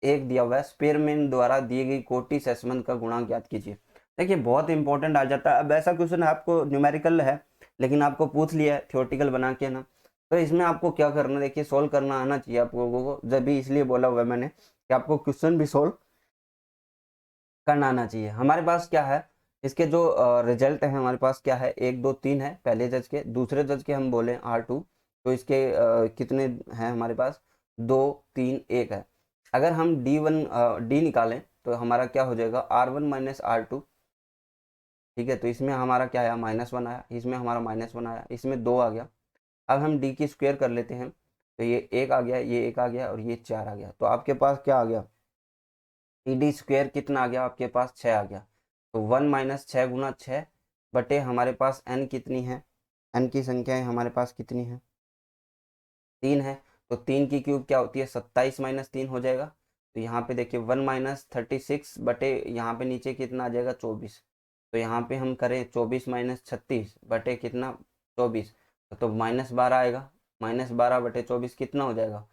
1 दिया हुआ है, स्पीयरमैन द्वारा दी गई कोटि सहसंबंध का गुणांक ज्ञात कीजिए। देखिए बहुत इंपॉर्टेंट आ जाता है। अब ऐसा क्वेश्चन आपको न्यूमेरिकल है, लेकिन आपको पूछ लिया है थ्योरेटिकल बना के ना, तो इसमें आपको क्या करना, देखिए सोल्व करना आना चाहिए आप लोगों को। जब भी इसलिए बोला हुआ है मैंने कि आपको क्वेश्चन भी सोल्व करना आना चाहिए। हमारे पास क्या है, इसके जो रिजल्ट है हमारे पास क्या है, 1 2 3 है पहले जज के, दूसरे जज के हम बोले R2, तो इसके कितने हैं हमारे पास, 2 3 1 है। अगर हम D निकालें तो हमारा क्या हो जाएगा, R1 - R2, ठीक है। तो इसमें हमारा क्या आया, -1 आया, इसमें हमारा -1 आया, इसमें 2 आ गया। अब हम D की स्क्वायर कर लेते हैं, तो ये 1 आ गया, ये 1 आ गया, और ये 4 आ गया। तो आपके पास क्या आ गया, ED स्क्वायर कितना आ गया आपके पास, 6 आ गया। तो 1 - 6 गुना 6 बटे हमारे पास n कितनी है, n की संख्याएं हमारे पास कितनी है, 3 है। तो 3 की क्यूब क्या होती है, 27 - 3 हो जाएगा। तो यहाँ पे देखिए 1 - 36 बटे यहाँ पे नीचे कितना आ जाएगा, 24। तो यहाँ पे हम करें 24 - 36 बटे कितना, 24, तो -12 आएगा। -12 बटे 24 कितना हो जाएगा,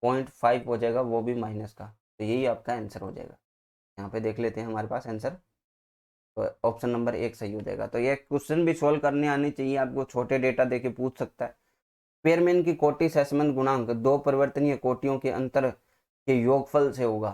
0.5 हो जाएगा, वो भी माइनस का। तो यही आपका आंसर हो जाएगा। यहाँ पे देख लेते हैं हमारे पास आंसर, तो ऑप्शन नंबर 1 सही हो जाएगा। तो ये क्वेश्चन भी सोल्व करने आनी चाहिए आपको, छोटे डेटा देके पूछ सकता है। स्पीयरमैन की कोटि सहसंबंध गुणांक दो परिवर्तनीय कोटियों के अंतर के योगफल से होगा।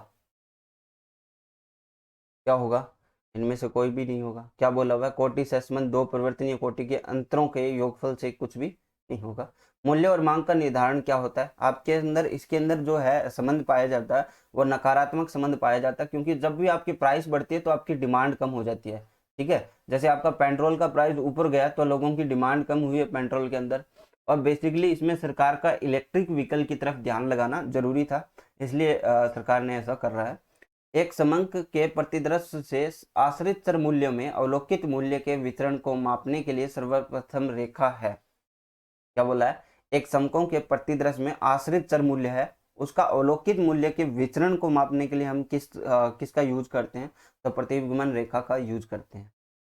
क्या होगा, इनमें से कोई भी नहीं होगा। क्या बोला हुआ है, कोटि सहसंबंध दो परिवर्तनीय कोटि के अंतरों के योगफल से कुछ भी नहीं होगा। मूल्य और मांग का निर्धारण क्या होता है आपके अंदर, इसके अंदर जो है संबंध पाया जाता है वो नकारात्मक संबंध पाया जाता है, क्योंकि जब भी आपकी प्राइस बढ़ती है तो आपकी डिमांड कम हो जाती है। ठीक है। जैसे आपका पेट्रोल का प्राइस ऊपर गया तो लोगों की डिमांड कम हुई है पेट्रोल के अंदर, और बेसिकली इसमें सरकार का इलेक्ट्रिक व्हीकल की तरफ ध्यान लगाना जरूरी था, इसलिए सरकार ने ऐसा कर रहा है। एक समंक के प्रतिदृश्य से आश्रित चर मूल्यों में अवलोकित मूल्य के वितरण को मापने के लिए सर्वप्रथम रेखा है। क्या बोला है? एक समकों के प्रतिदृश्य में आश्रित चर मूल्य है, उसका अवलोकित मूल्य के विचरण को मापने के लिए हम किसका यूज करते हैं? तो प्रतिगमन रेखा का यूज करते हैं।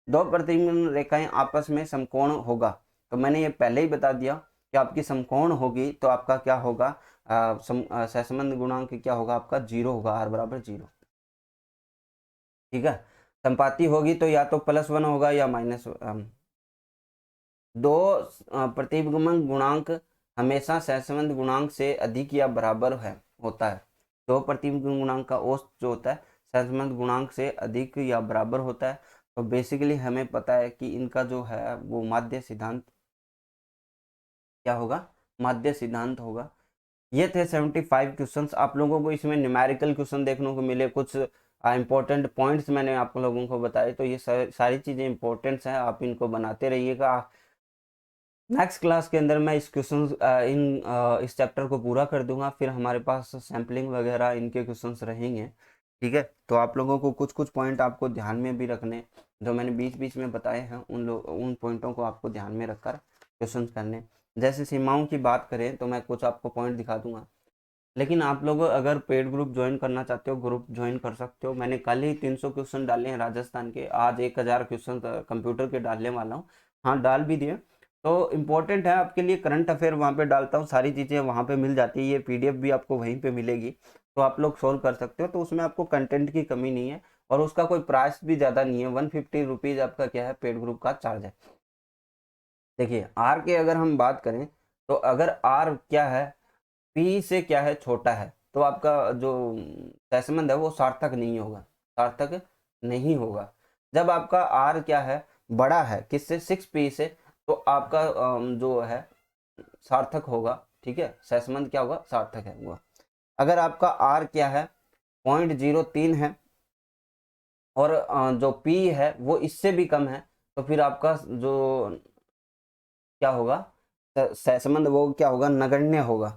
दो प्रतिगमन रेखाएं आपस में समकोण होगा, तो मैंने ये पहले ही बता दिया कि आपकी समकोण होगी तो आपका क्या होगा? सहसंबंध गुणांक क्या होगा? आपका 0 होगा, r बराबर 0। ठीक है। संपाती होगी तो या तो +1 होगा या माइनस। दो प्रतिगमन गुणांक हमेशा सहसंबंध गुणांक से अधिक या बराबर है होता है। दो प्रतिगमन गुणांक का औसत जो होता है सहसंबंध गुणांक से अधिक या बराबर होता है। तो बेसिकली हमें पता है कि इनका जो है वो माध्य सिद्धांत क्या होगा? माध्य सिद्धांत होगा। ये थे 75 क्वेश्चंस। आप लोगों को इसमें न्यूमेरिकल क्वेश्चन देखने को मिले, कुछ इंपॉर्टेंट पॉइंट्स मैंने आप लोगों को बताए, तो ये सारी चीज़ें इंपॉर्टेंट्स हैं, आप इनको बनाते रहिएगा। नेक्स्ट क्लास के अंदर मैं इस इस चैप्टर को पूरा कर दूंगा, फिर हमारे पास सैम्पलिंग वगैरह इनके क्वेश्चंस रहेंगे। ठीक है। तो आप लोगों को कुछ कुछ पॉइंट आपको ध्यान में भी रखने, जो मैंने बीच बीच में बताए हैं उन पॉइंटों को आपको ध्यान में रखकर क्वेश्चन करने। जैसे सीमाओं की बात करें तो मैं कुछ आपको पॉइंट दिखा दूंगा, लेकिन आप लोग अगर पेड ग्रुप ज्वाइन करना चाहते हो, ग्रुप ज्वाइन कर सकते हो। मैंने कल ही 300 क्वेश्चन डाले हैं राजस्थान के, आज 1000 क्वेश्चन कंप्यूटर के डालने वाला हूँ। हाँ, डाल भी दिए। तो इम्पोर्टेंट है आपके लिए, करंट अफेयर वहाँ पे डालता हूँ, सारी चीज़ें वहाँ पे मिल जाती है, ये पीडीएफ भी आपको वहीं पे मिलेगी, तो आप लोग सोल्व कर सकते हो। तो उसमें आपको कंटेंट की कमी नहीं है, और उसका कोई प्राइस भी ज़्यादा नहीं है। 150 रुपीज़ आपका क्या है, पेड ग्रुप का चार्ज है। देखिए आर के अगर हम बात करें तो अगर आर क्या है, पी से क्या है, छोटा है, तो आपका जो सहसंबंध है वो सार्थक नहीं होगा, सार्थक नहीं होगा। जब आपका आर क्या है, बड़ा है, किससे? 6p से, तो आपका जो है सार्थक होगा। ठीक है, सहसंबंध क्या होगा? सार्थक है वो। अगर आपका आर क्या है, 0.03 है, और जो p है वो इससे भी कम है, तो फिर आपका जो क्या होगा, सहसंबंध वो क्या होगा? नगण्य होगा।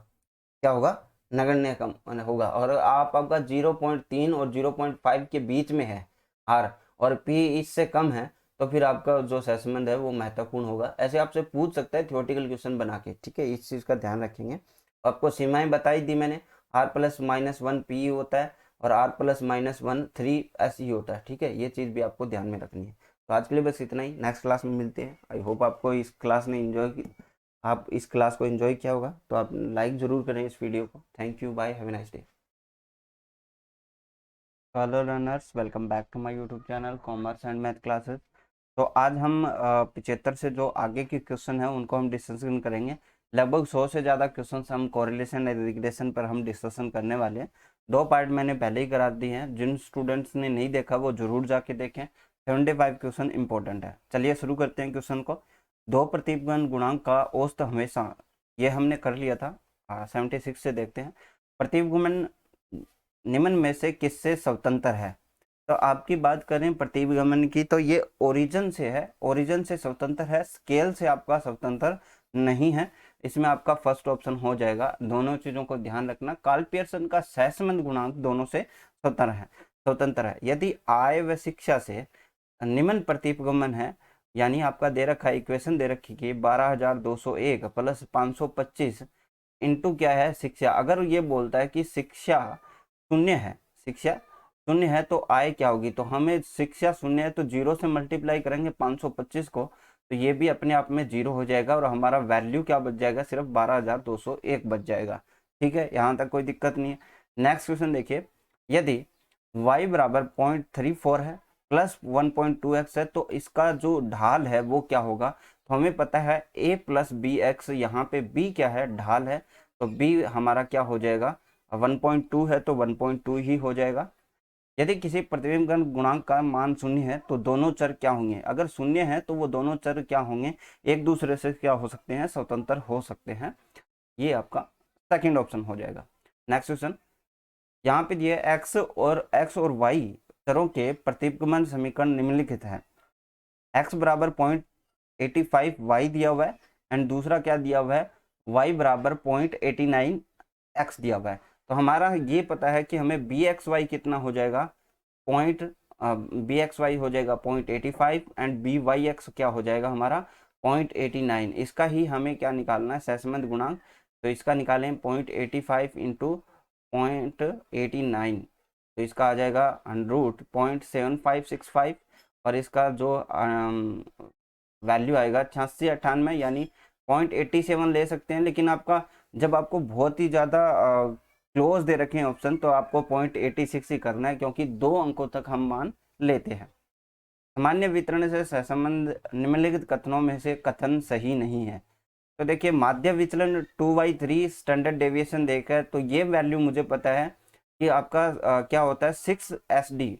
क्या होगा? नगण्य कम होगा। और आपका 0.3 और 0.5 के बीच में है आर, और पी इससे कम है, तो फिर आपका जो सहसंबंध है वो महत्वपूर्ण होगा। ऐसे आपसे पूछ सकता है थियोरेटिकल क्वेश्चन बना के। ठीक है, इस चीज़ का ध्यान रखेंगे। आपको सीमाएं बताई दी मैंने, r+-1 पी होता है, और r+-1 3s होता है। ठीक है, ये चीज़ भी आपको ध्यान में रखनी है। तो आज के लिए बस इतना ही, नेक्स्ट क्लास में मिलते हैं। आई होप आपको इस क्लास ने आप इस क्लास को एंजॉय किया होगा, तो आप लाइक ज़रूर करें इस वीडियो को। Thank you, bye, have a nice day. Hello learners, welcome back to my YouTube channel commerce and math classes. तो आज हम 75 से जो आगे के क्वेश्चन हैं उनको हम डिस्कशन करेंगे। लगभग 100 से ज़्यादा क्वेश्चन हम कोरिलेशन एंड रिग्रेशन पर हम डिस्कशन करने वाले हैं। 2 पार्ट मैंने पहले ही करा दिए हैं, जिन स्टूडेंट्स ने नहीं देखा वो जरूर जाके देखें। 75 क्वेश्चन इंपॉर्टेंट है। चलिए शुरू करते हैं क्वेश्चन को। दो प्रतिगमन गुणांक का औसत हमेशा, ये हमने कर लिया था। 76 से देखते हैं। प्रतिगमन निम्न में से किससे स्वतंत्र है? तो आपकी बात करें प्रतिगमन की, तो ये ओरिजिन से है, ओरिजिन से स्वतंत्र है, स्केल से आपका स्वतंत्र नहीं है। इसमें आपका फर्स्ट ऑप्शन हो जाएगा। दोनों चीजों को ध्यान रखना। कार्ल पियर्सन का सहसंबंध गुणांक दोनों से स्वतंत्र है। यदि आय व शिक्षा से निम्न प्रतिगमन है, यानी आपका दे रखा है, इक्वेशन दे रखी कि 12,201 + 525 इंटू क्या है, शिक्षा। अगर ये बोलता है कि शिक्षा शून्य है, शिक्षा शून्य है, तो आय क्या होगी? तो हमें शिक्षा शून्य है तो 0 से मल्टीप्लाई करेंगे 525 को, तो ये भी अपने आप में 0 हो जाएगा, और हमारा वैल्यू क्या बच जाएगा? सिर्फ 12,201 बच जाएगा। ठीक है, यहाँ तक कोई दिक्कत नहीं है। नेक्स्ट क्वेश्चन देखिए, यदि y बराबर 0.34 है प्लस 1.2x है, तो इसका जो ढाल है वो क्या होगा? तो हमें पता है a + bx, यहाँ पे b क्या है? ढाल है, तो b हमारा क्या हो जाएगा? 1.2 है तो 1.2 ही हो जाएगा। यदि किसी प्रतिबिंब गुणांक का मान शून्य है तो दोनों चर क्या होंगे? अगर शून्य है तो वो दोनों चर क्या होंगे? एक दूसरे से क्या हो सकते हैं? स्वतंत्र हो सकते हैं। ये आपका सेकंड ऑप्शन हो जाएगा। नेक्स्ट क्वेश्चन, यहाँ पे दिए x और y चरों के प्रतिगमन समीकरण निम्नलिखित है। x बराबर 0.85 y दिया हुआ है, एंड दूसरा क्या दिया हुआ है, y बराबर 0.89 x दिया हुआ है। तो हमारा ये पता है कि हमें बी एक्स वाई कितना हो जाएगा, पॉइंट बी एक्स वाई हो जाएगा 0.85 एंड बी वाई एक्स क्या हो जाएगा हमारा 0.89। इसका ही हमें क्या निकालना है, सहसंबंध गुणांक। तो इसका निकालें 0.85 इंटू 0.89, तो इसका आ जाएगा रूट 0.7565, और इसका जो वैल्यू आएगा 8698, यानी 0.87 ले सकते हैं। लेकिन आपका जब आपको बहुत ही ज़्यादा क्लोज दे रखे हैं ऑप्शन, तो आपको 0.86 ही करना है, क्योंकि 2 अंकों तक हम मान लेते हैं। सामान्य वितरण से सहसंबंध निम्नलिखित कथनों में से कथन सही नहीं है। तो देखिए, माध्य विचलन 2/3 स्टैंडर्ड डेविएशन देकर, तो ये वैल्यू मुझे पता है कि आपका क्या होता है, 6SD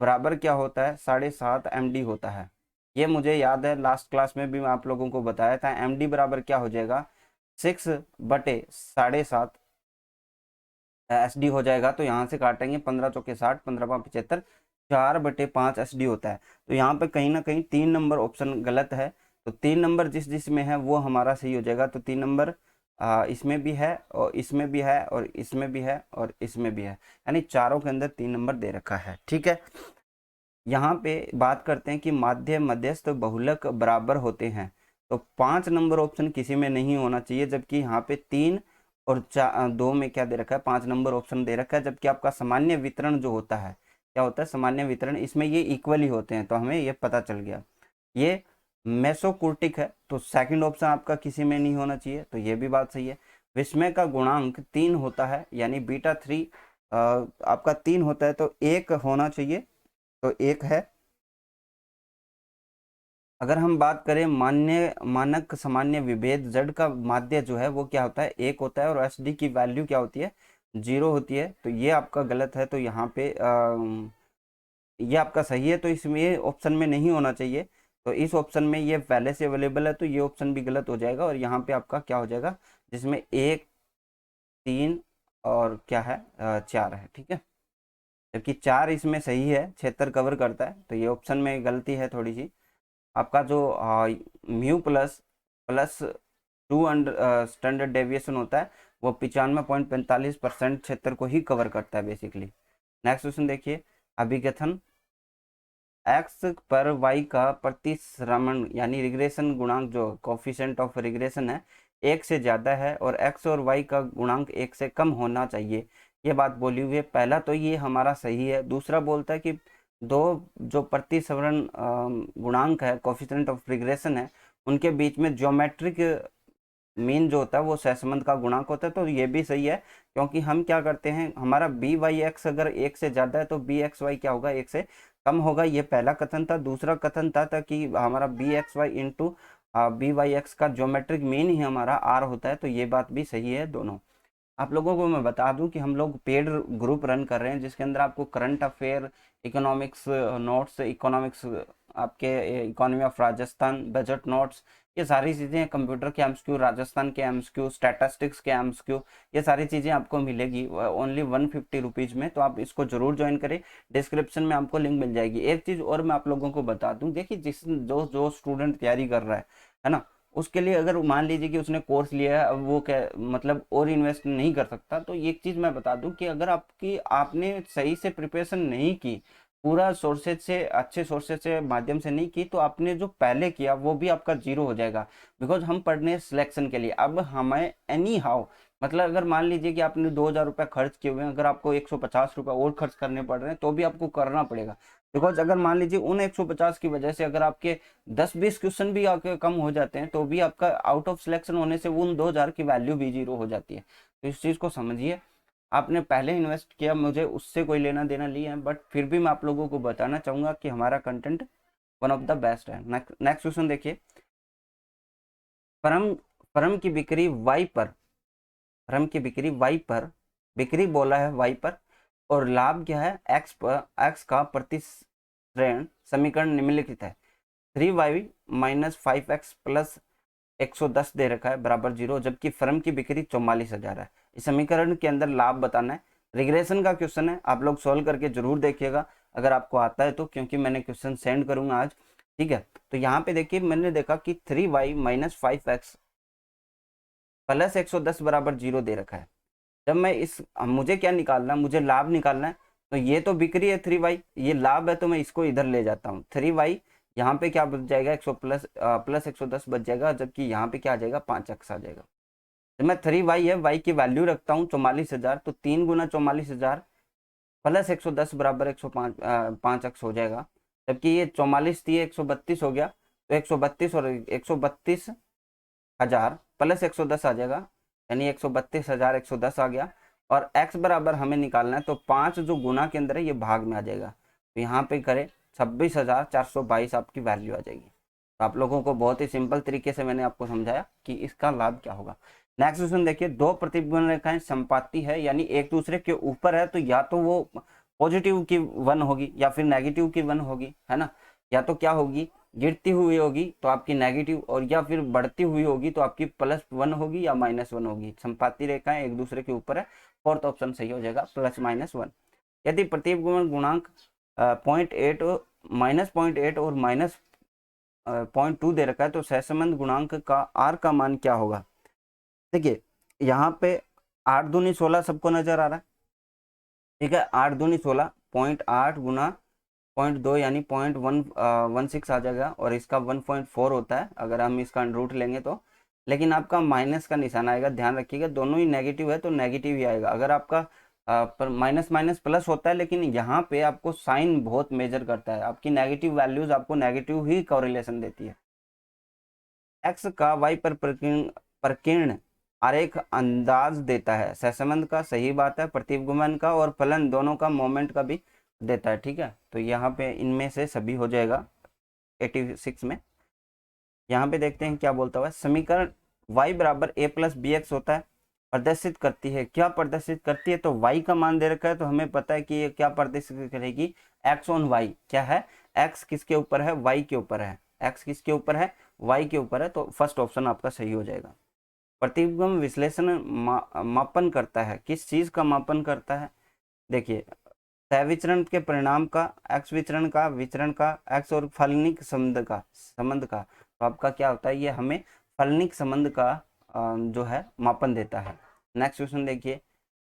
बराबर क्या होता है, 7.5 MD होता है। ये मुझे याद है, लास्ट क्लास में भी मैं आप लोगों को बताया था। MD बराबर क्या हो जाएगा, 6/7.5 SD हो जाएगा। तो यहाँ से काटेंगे 15 चौके 60, 15 5 75, 4/5 SD होता है। तो यहाँ पे कहीं ना कहीं 3 नंबर ऑप्शन गलत है। तो 3 नंबर जिसमें है वो हमारा सही हो जाएगा। तो 3 नंबर इसमें भी है, और इसमें भी है, और इसमें भी है, और इसमें भी है, यानी चारों के अंदर 3 नंबर दे रखा है। ठीक है, यहाँ पे बात करते हैं कि माध्य मध्यस्थ बहुलक बराबर होते हैं। तो 5 नंबर ऑप्शन किसी में नहीं होना चाहिए, जबकि यहाँ पे 3 और 2 में क्या दे रखा है, 5 नंबर ऑप्शन दे रखा है। जबकि आपका सामान्य वितरण जो होता है, क्या होता है सामान्य वितरण, इसमें ये इक्वली होते हैं। तो हमें ये पता चल गया, ये मेसोकुर्टिक है। तो सेकंड ऑप्शन आपका किसी में नहीं होना चाहिए, तो ये भी बात सही है। विस्मय का गुणांक 3 होता है, यानी बीटा 3 आपका 3 होता है, तो 1 होना चाहिए, तो 1 है। अगर हम बात करें मान्य मानक सामान्य विभेद, z का माध्य जो है वो क्या होता है, 1 होता है, और SD की वैल्यू क्या होती है, 0 होती है। तो ये आपका गलत है। तो यहाँ पे ये आपका सही है, तो इसमें ये ऑप्शन में नहीं होना चाहिए। तो इस ऑप्शन में ये पहले से अवेलेबल है, तो ये ऑप्शन भी गलत हो जाएगा। और यहाँ पे आपका क्या हो जाएगा, जिसमें 1 3 और क्या है 4 है। ठीक है, जबकि 4 इसमें सही है, क्षेत्र कवर करता है। तो ये ऑप्शन में गलती है थोड़ी सी। आपका जो mu plus plus 2 standard deviation होता है, वो 95.45% क्षेत्र को ही कवर करता है बेसिकली। नेक्स्ट क्वेश्चन देखिए, अभिकथन x पर y का प्रतिश्रमण यानी रिग्रेशन गुणांक, जो कोफिशिएंट ऑफ रिग्रेशन है, 1 से ज़्यादा है, और x और y का गुणांक 1 से कम होना चाहिए। ये बात बोली हुई है। पहला तो ये हमारा सही है। दूसरा बोलता है कि दो जो प्रतिसरण गुणांक है, कोफिशिएंट ऑफ रिग्रेशन है, उनके बीच में ज्योमेट्रिक मीन जो होता है वो सहसंबंध का गुणांक होता है। तो ये भी सही है, क्योंकि हम क्या करते हैं, हमारा बी वाई एक्स अगर 1 से ज़्यादा है, तो बी एक्स वाई क्या होगा, 1 से कम होगा। ये पहला कथन था। दूसरा कथन था कि हमारा B x Y into B Y X का ज्योमेट्रिक मीन ही हमारा आर होता है। तो ये बात भी सही है दोनों। आप लोगों को मैं बता दूं कि हम लोग पेड ग्रुप रन कर रहे हैं, जिसके अंदर आपको current affair, economics notes, economics आपके economy of Rajasthan, budget notes, ये सारी चीज़ें, कंप्यूटर के एमसीक्यू, राजस्थान के एमसीक्यू, स्टैटिस्टिक्स के एमसीक्यू, ये सारी चीज़ें आपको मिलेगी ओनली 150 रुपीज़ में। तो आप इसको जरूर ज्वाइन करें, डिस्क्रिप्शन में आपको लिंक मिल जाएगी। एक चीज़ और मैं आप लोगों को बता दूं, देखिए जिस जो जो स्टूडेंट तैयारी कर रहा है ना, उसके लिए अगर मान लीजिए कि उसने कोर्स लिया है, अब वो क्या मतलब और इन्वेस्ट नहीं कर सकता। तो एक चीज़ मैं बता दूं कि अगर आपने सही से प्रिपरेशन नहीं की, पूरा सोर्सेज से, अच्छे सोर्सेज से माध्यम से नहीं की, तो आपने जो पहले किया वो भी आपका जीरो हो जाएगा। बिकॉज हम पढ़ने सिलेक्शन के लिए, अब हमें एनी हाउ, मतलब अगर मान लीजिए कि आपने 2,000 रुपये खर्च किए हुए हैं, अगर आपको 150 रुपये और खर्च करने पड़ रहे हैं, तो भी आपको करना पड़ेगा। बिकॉज अगर मान लीजिए उन 150 की वजह से अगर आपके 10-20 क्वेश्चन भी आके कम हो जाते हैं, तो भी आपका आउट ऑफ सिलेक्शन होने से उन 2,000 की वैल्यू भी जीरो हो जाती है। तो इस चीज़ को समझिए। आपने पहले इन्वेस्ट किया, मुझे उससे कोई लेना देना नहीं है, बट फिर भी मैं आप लोगों को बताना चाहूँगा कि हमारा content one of the best है। नेक्स्ट क्वेश्चन देखिए, फर्म फर्म की बिक्री वाई पर फर्म की बिक्री वाई पर बिक्री बोला है वाई पर, और लाभ क्या है एक्स पर, एक्स का प्रतिश्रेण समीकरण निम्नलिखित है। 3y माइनस 5x प्लस 110 दे रखा है बराबर 0, जबकि फर्म की बिक्री 44,000 है। इस समीकरण के अंदर लाभ बताना है। रिग्रेशन का क्वेश्चन है, आप लोग सॉल्व करके जरूर देखिएगा। अगर आपको आता है तो, क्योंकि मैंने क्वेश्चन सेंड करूंगा आज, ठीक है। तो यहाँ पे देखिए मैंने देखा कि 3y माइनस 5x प्लस 110 बराबर 0 दे रखा है। जब मैं इस, मुझे क्या निकालना है, मुझे लाभ निकालना है। तो ये तो बिक्री है 3y, ये लाभ है, तो मैं इसको इधर ले जाता हूँ। 3y यहाँ पे क्या बच जाएगा, 100 प्लस 110 बच जाएगा, जबकि यहाँ पे क्या आ जाएगा, 5x आ जाएगा। जब मैं 3y है, y की वैल्यू रखता हूँ 44,000, तो 3 गुना 44,000 प्लस 110 बराबर 105 5x हो जाएगा। जबकि ये 44 थी, 132 हो गया, तो 132 और 132,000 प्लस 110 आ जाएगा, यानी 132,110 आ गया। और x बराबर हमें निकालना है, तो 5 जो गुना के अंदर है ये भाग में आ जाएगा। तो यहाँ पे करें 26,422 आपकी वैल्यू आ जाएगी। तो आप लोगों को बहुत ही सिंपल तरीके से मैंने आपको समझाया कि इसका लाभ क्या होगा। नेक्स्ट क्वेश्चन देखिए, दो प्रतिबिंब रेखाएं संपाती है, यानी एक दूसरे के ऊपर है, तो या तो वो पॉजिटिव की 1 होगी या फिर नेगेटिव की 1 होगी, है ना। या तो क्या होगी, गिरती हुई होगी तो आपकी नेगेटिव, और या फिर बढ़ती हुई होगी तो आपकी +1 होगी या -1 होगी। संपाती रेखाएं एक दूसरे के ऊपर है, फोर्थ ऑप्शन सही हो जाएगा, +-1। यदि प्रतिबिंब गुणांक 0.8 -0.8 और -0.2 दे रखा है, तो सहसंबंध गुणांक का r का मान क्या होगा। देखिए यहाँ पे 8 दूनी 16 सबको नजर आ रहा है, ठीक है। 8 दूनी 16, 0.8 गुना 0.2 यानी 0.116 आ जाएगा, और इसका 1.4 होता है अगर हम इसका रूट लेंगे तो। लेकिन आपका माइनस का निशान आएगा, ध्यान रखिएगा, दोनों ही नेगेटिव है तो नेगेटिव ही आएगा। अगर आपका पर माइनस माइनस प्लस होता है, लेकिन यहाँ पे आपको साइन बहुत मेजर करता है, आपकी नेगेटिव वैल्यूज आपको नेगेटिव ही कोरिलेशन देती है। एक्स का वाई पर प्रकीर्ण आरेख अंदाज देता है, सहसंबंध का, सही बात है, प्रतिगमन का और फलन दोनों का, मोमेंट का भी देता है, ठीक है। तो यहाँ पे इनमें से सभी हो जाएगा 86 में। यहाँ पे देखते हैं क्या बोलता हुआ, समीकरण y बराबर a प्लस बी एक्स होता है, प्रदर्शित करती है, क्या प्रदर्शित करती है, तो y का मान दे रखा है, तो हमें पता है कि ये क्या प्रदर्शित करेगी, x ऑन y। क्या है, x किसके ऊपर है, y के ऊपर है, x किसके ऊपर है, y के ऊपर है, तो फर्स्ट ऑप्शन आपका सही हो जाएगा। प्रतिबिंब विश्लेषण मापन करता है, किस चीज का मापन करता है, देखिए सहविचरण के परिणाम का, एक्स विचरण का एक्स और फलनिक संबंध का। तो आपका क्या होता है, ये हमें फलनिक संबंध का जो है मापन देता है। नेक्स्ट क्वेश्चन देखिए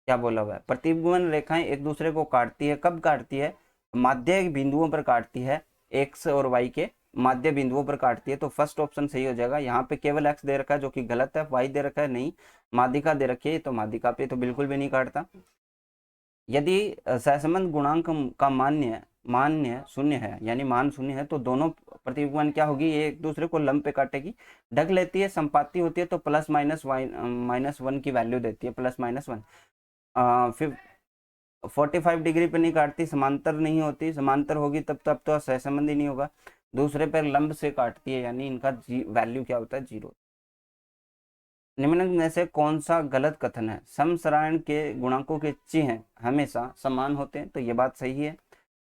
क्या बोला हुआ है, प्रतिबिंब रेखाएं एक दूसरे को काटती है, कब काटती है, माध्य बिंदुओं पर काटती है, एक्स और वाई के माध्य बिंदुओं पर काटती है, तो फर्स्ट ऑप्शन सही हो जाएगा। यहाँ पे केवल एक्स दे रखा है जो कि गलत है, वाई दे रखा है नहीं, माध्यिका दे रखी है, तो माध्यिका पे तो बिल्कुल भी नहीं काटता। यदि सहसंबंध गुणांक का मान्य शून्य है, यानी मान शून्य है, तो दोनों प्रतिबिंब क्या होगी, ये एक दूसरे को लंब पे काटेगी, ढक लेती है, संपाती होती है, तो +-1 की वैल्यू देती है, +-1। फिर 45 डिग्री पे नहीं काटती, समांतर नहीं होती, समांतर होगी तब तो सहसंबंध ही नहीं होगा, दूसरे पर लंब से काटती है, यानी इनका वैल्यू क्या होता है, 0। निम्नलिखित में से कौन सा गलत कथन है, समसरायण के गुणांकों के चिन्ह हमेशा समान होते हैं, तो ये बात सही है।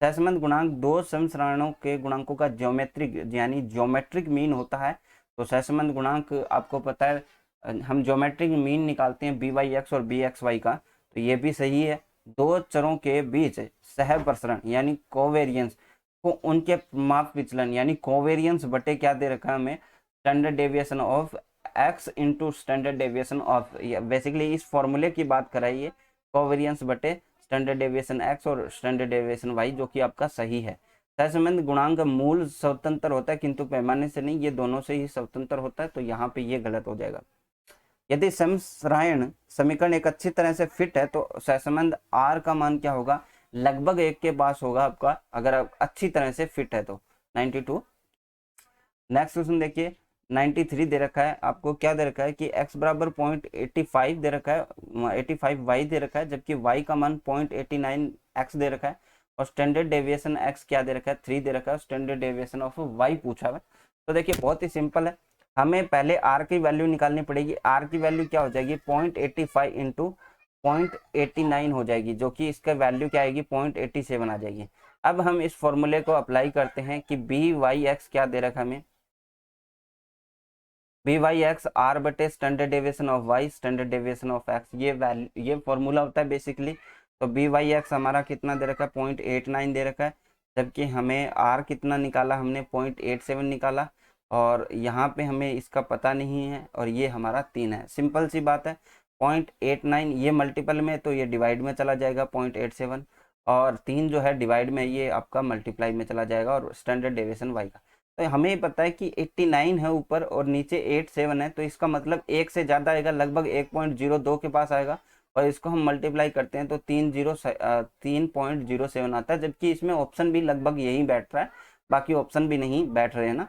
सहसंबंध गुणांक दो समसरायणों के गुणांकों का ज्योमेट्रिक मीन होता है, तो सहसंबंध गुणांक आपको पता है, हम ज्योमेट्रिक मीन निकालते हैं BY(x) और BXY का, तो ये भी सही है। दो चरों के बीच सह प्रसरण यानी कोवेरियंस को उनके माप विचलन यानी कोवेरियंस बटे क्या दे रखा है हमें, standard deviation of x into standard deviation of, basically इस फॉर्मूले की बात कराइए, कोवेरियंस बटे स्टैंडर्ड डेविएशन x और स्टैंडर्ड डेविएशन y, जो कि आपका सही है। सहसंबंध गुणांक मूल स्वतंत्र होता है किंतु पैमाने से नहीं, ये दोनों से ही स्वतंत्र होता है, तो यहाँ पे ये गलत हो जाएगा। यदि समसरायण समीकरण एक अच्छी तरह से फिट है, तो सहसंबंध r का मान क्या होगा, लगभग 1 के पास होगा आपका, अगर आप अच्छी तरह से फिट है तो 92। नेक्स्ट क्वेश्चन देखिए 93 दे रखा है, आपको क्या दे रखा है कि x बराबर 0.85 दे रखा है, 85 y दे रखा है, जबकि y का मान 0.89 x दे रखा है, और स्टैंडर्ड डेविएशन x क्या दे रखा है, 3 दे रखा है, स्टैंडर्ड डेविएशन ऑफ y पूछा है। तो देखिए बहुत ही सिंपल है, हमें पहले r की वैल्यू निकालनी पड़ेगी। r की वैल्यू क्या हो जाएगी, 0.85 इंटू 0.89 हो जाएगी, जो कि इसका वैल्यू क्या आएगी, 0.87 आ जाएगी। अब हम इस फॉर्मूले को अप्लाई करते हैं कि BY(x) क्या दे रखा है हमें, BY(x) r बटे standard deviation of y standard deviation of x, ये फॉर्मूला होता है बेसिकली। तो बी वाई एक्स हमारा कितना दे रखा है, 0.89 दे रखा है, जबकि हमें आर कितना निकाला हमने, 0.87 निकाला, और यहाँ पे हमें इसका पता नहीं है, और ये हमारा 3 है। सिंपल सी बात है, 0.89 ये मल्टीपल में तो ये डिवाइड में चला जाएगा 0.87, और 3 जो है डिवाइड में, ये आपका मल्टीप्लाई में चला जाएगा, और स्टैंडर्ड डेविएशन वाई का। तो हमें पता है कि 89 है ऊपर और नीचे 87 है, तो इसका मतलब एक से ज़्यादा आएगा, लगभग 1.02 के पास आएगा, और इसको हम मल्टीप्लाई करते हैं तो 3.07 आता है, जबकि इसमें ऑप्शन भी लगभग यही बैठ रहा है, बाकी ऑप्शन भी नहीं बैठ रहे हैं ना,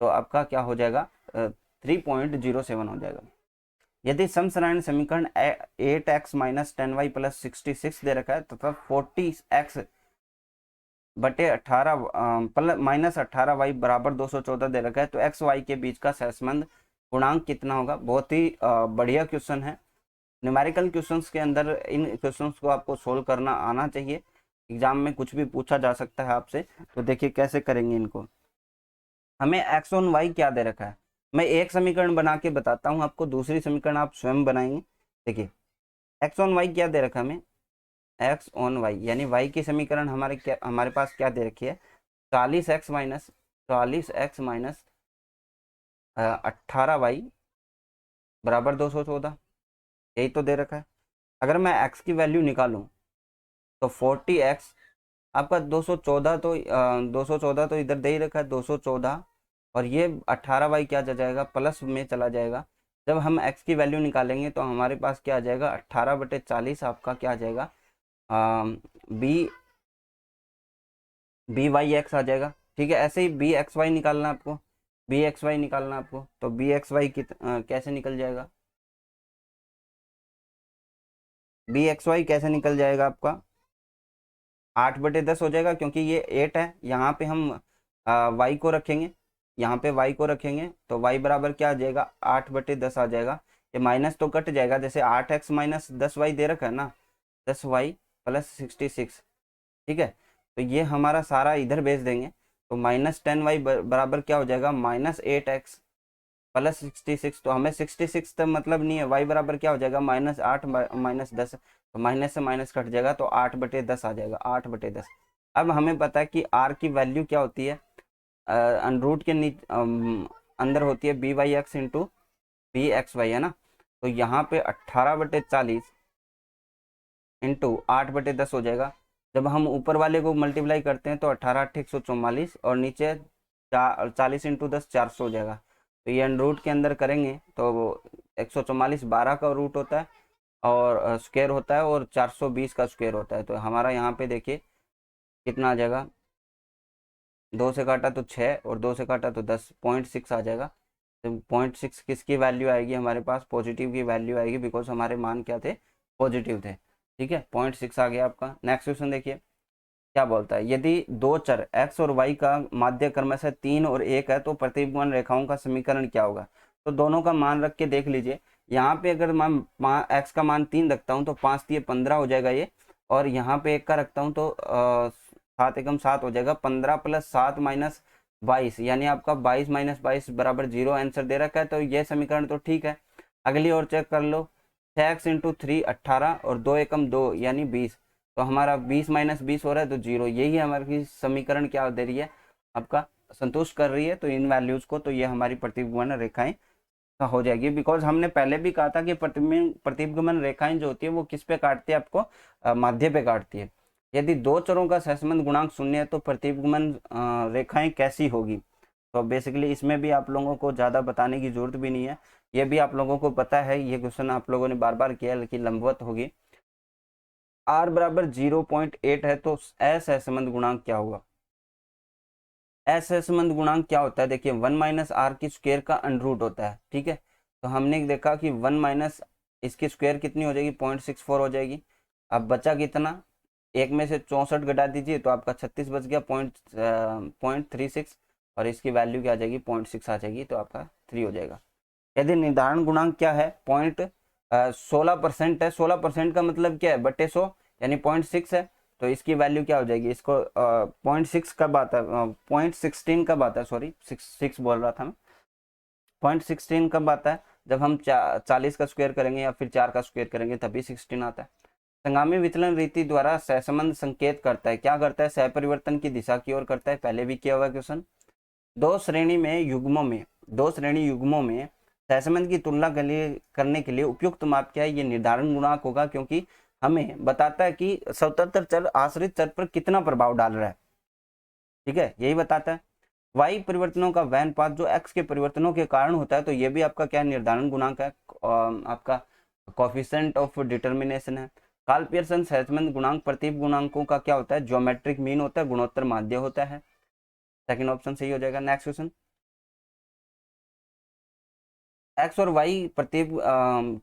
तो आपका क्या हो जाएगा, 3.07 हो जाएगा। यदि समसाधारण समीकरण 8x माइनस 10y प्लस 66 दे रखा है तथा 40x बटे 18 प्लस माइनस 18y बराबर 214 दे रखा है, तो एक्स वाई के बीच का सहसंबंध गुणांक कितना होगा। बहुत ही बढ़िया क्वेश्चन है। न्यूमेरिकल क्वेश्चंस के अंदर इन क्वेश्चंस को आपको सोल्व करना आना चाहिए, एग्जाम में कुछ भी पूछा जा सकता है आपसे। तो देखिए कैसे करेंगे इनको। हमें एक्स ऑन वाई क्या दे रखा है, मैं एक समीकरण बना के बताता हूँ आपको, दूसरी समीकरण आप स्वयं बनाएंगे। देखिए एक्स ऑन वाई क्या दे रखा है हमें, एक्स ऑन वाई यानी वाई की समीकरण हमारे पास क्या दे रखी है, 40x माइनस 18y बराबर 214, यही तो दे रखा है। अगर मैं x की वैल्यू निकालूं तो 40x आपका 214, तो 214 तो इधर दे ही रखा है 214, और ये 18y क्या जा जाएगा, प्लस में चला जाएगा। जब हम x की वैल्यू निकालेंगे तो हमारे पास क्या आ जाएगा, 18/40 आपका क्या आ जाएगा, बी वाई एक्स आ जाएगा। ठीक है, ऐसे ही बी एक्स वाई निकालना आपको, बी एक्स वाई निकालना आपको, तो बी एक्स वाई कैसे निकल जाएगा, बी एक्स वाई कैसे निकल जाएगा आपका, 8/10 हो जाएगा, क्योंकि ये 8 है, यहाँ पे हम वाई को रखेंगे, यहाँ पे वाई को रखेंगे, तो वाई बराबर क्या आ जाएगा, 8/10 आ जाएगा। ये माइनस तो कट जाएगा, जैसे 8x माइनस 10y दे रखा है ना, 10y प्लस 66। ठीक है, तो ये हमारा सारा इधर भेज देंगे, तो -10y बराबर क्या हो जाएगा, -8x प्लस 66। तो हमें 66 तक मतलब नहीं है, y बराबर क्या हो जाएगा, -8 -10, तो माइनस से माइनस कट जाएगा, तो 8/10 आ जाएगा, 8/10। अब हमें पता है कि r की वैल्यू क्या होती है, अंडरूट के नीचे अंदर होती है B Y X into B x Y, है ना। तो यहाँ पे 18/40 इंटू 8/10 हो जाएगा। जब हम ऊपर वाले को मल्टीप्लाई करते हैं तो 18×8 = 144, और नीचे 40 इंटू 10 400 हो जाएगा। तो ये अंडरूट के अंदर करेंगे तो 144 12 का रूट होता है, और स्क्वायर होता है, और 420 का स्क्वायर होता है। तो हमारा यहाँ पे देखिए कितना आ जाएगा, 2 से काटा तो 6 और 2 से काटा तो 10, 0.6 आ जाएगा। तो 0.6 किसकी वैल्यू आएगी हमारे पास, पॉजिटिव की वैल्यू आएगी, बिकॉज हमारे मान क्या थे, पॉजिटिव थे। ठीक है, 0.6 आ गया आपका। नेक्स्ट क्वेश्चन देखिए क्या बोलता है, यदि दो चर x और y का माध्य क्रमशः 3 और 1 है तो प्रतिबिंब रेखाओं का समीकरण क्या होगा। तो दोनों का मान रख के देख लीजिए, यहाँ पे अगर मैं x का मान 3 रखता हूँ तो 5 3 15 हो जाएगा ये, और यहाँ पे 1 का रखता हूँ तो 7 एकम 7 हो जाएगा, 15 + 7 - 22, यानी आपका 22 - 22 बराबर 0 आंसर दे रखा है। तो ये समीकरण तो ठीक है। अगली और चेक कर लो, 6x × 3 18 और 2 एकम 2 यानी 20, तो हमारा 20 - 20 हो रहा है तो 0, यही हमारी समीकरण क्या दे रही है, आपका संतुष्ट कर रही है। तो इन वैल्यूज को, तो ये हमारी प्रतिगमन रेखाएं का हो जाएगी, बिकॉज हमने पहले भी कहा था कि प्रतिगमन रेखाएं जो होती है वो किस पे काटती है, आपको माध्य पे काटती है। यदि दो चरों का सहसंबंध गुणांक 0 है तो प्रतिगमन रेखाएं कैसी होगी। तो बेसिकली इसमें भी आप लोगों को ज़्यादा बताने की जरूरत भी नहीं है, ये भी आप लोगों को पता है, ये क्वेश्चन आप लोगों ने बार बार किया, लेकिन लंबवत होगी। r बराबर 0.8 है तो असहसंबंध गुणांक क्या होगा। असहसंबंध गुणांक क्या होता है, देखिए 1 - r की स्क्वायर का अंडरूट होता है। ठीक है, तो हमने देखा कि 1 - इसकी स्क्वायर कितनी हो जाएगी, 0.64 हो जाएगी। अब बचा कितना, एक में से 64 घटा दीजिए तो आपका 36 बच गया, 0.36, और इसकी वैल्यू क्या आ जाएगी, 0.6 आ जाएगी, तो आपका 3 हो जाएगा। यदि निर्धारण गुणांक क्या है, 16% है, 16% का मतलब क्या है, बटे 100 यानी 0.6 है, तो इसकी वैल्यू क्या हो जाएगी, इसको 0.6 कब आता है, 0.16 कब आता है, सॉरी 6 बोल रहा था मैं, 0.16 कब आता है, जब हम 40 का स्क्वायर करेंगे या फिर 4 का स्क्वायर करेंगे तभी 16 आता है। संगामी विचलन रीति द्वारा सहसंबंध संकेत करता है, क्या करता है, सहपरिवर्तन की दिशा की ओर करता है। पहले भी किया हुआ क्वेश्चन। दो श्रेणी युग्मों में सहसंबंध की तुलना करने के लिए उपयुक्त माप क्या है, ये निर्धारण गुणांक होगा, क्योंकि हमें बताता है कि स्वतंत्र चर आश्रित चर पर कितना प्रभाव डाल रहा है। ठीक है, यही बताता है। y परिवर्तनों का वह अनुपात जो x के परिवर्तनों के कारण होता है, तो ये भी आपका क्या निर्धारण गुणांक है, आपका कोफिशिएंट ऑफ डिटर्मिनेशन है। कार्ल पियर्सन सहसंबंध गुणांक प्रतीक गुणांकों का क्या होता है, ज्योमेट्रिक मीन होता है, गुणोत्तर माध्य होता है। सेकंड ऑप्शन सही हो जाएगा। नेक्स्ट क्वेश्चन, x और y प्रतीक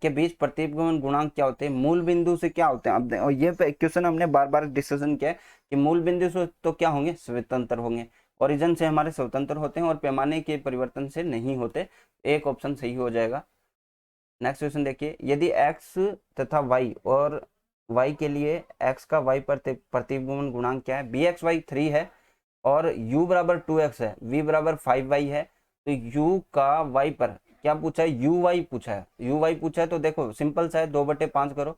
के बीच प्रतीकगमन गुणांक क्या होते हैं, मूल बिंदु से क्या होते हैं। अब और ये क्वेश्चन हमने बार बार डिस्कशन किया है कि मूल बिंदु से तो क्या होंगे, स्वतंत्र होंगे, ओरिजिन से हमारे स्वतंत्र होते हैं और पैमाने के परिवर्तन से नहीं होते। एक ऑप्शन सही हो जाएगा। नेक्स्ट क्वेश्चन देखिए, यदि x तथा y और y के लिए x का y पर प्रतिगमन गुणांक क्या है, bxy 3 है और u बराबर 2x है, v बराबर 5y है, तो u का y पर क्या पूछा है, uy पूछा है। uy पूछा है तो देखो सिंपल सा है, 2/5 करो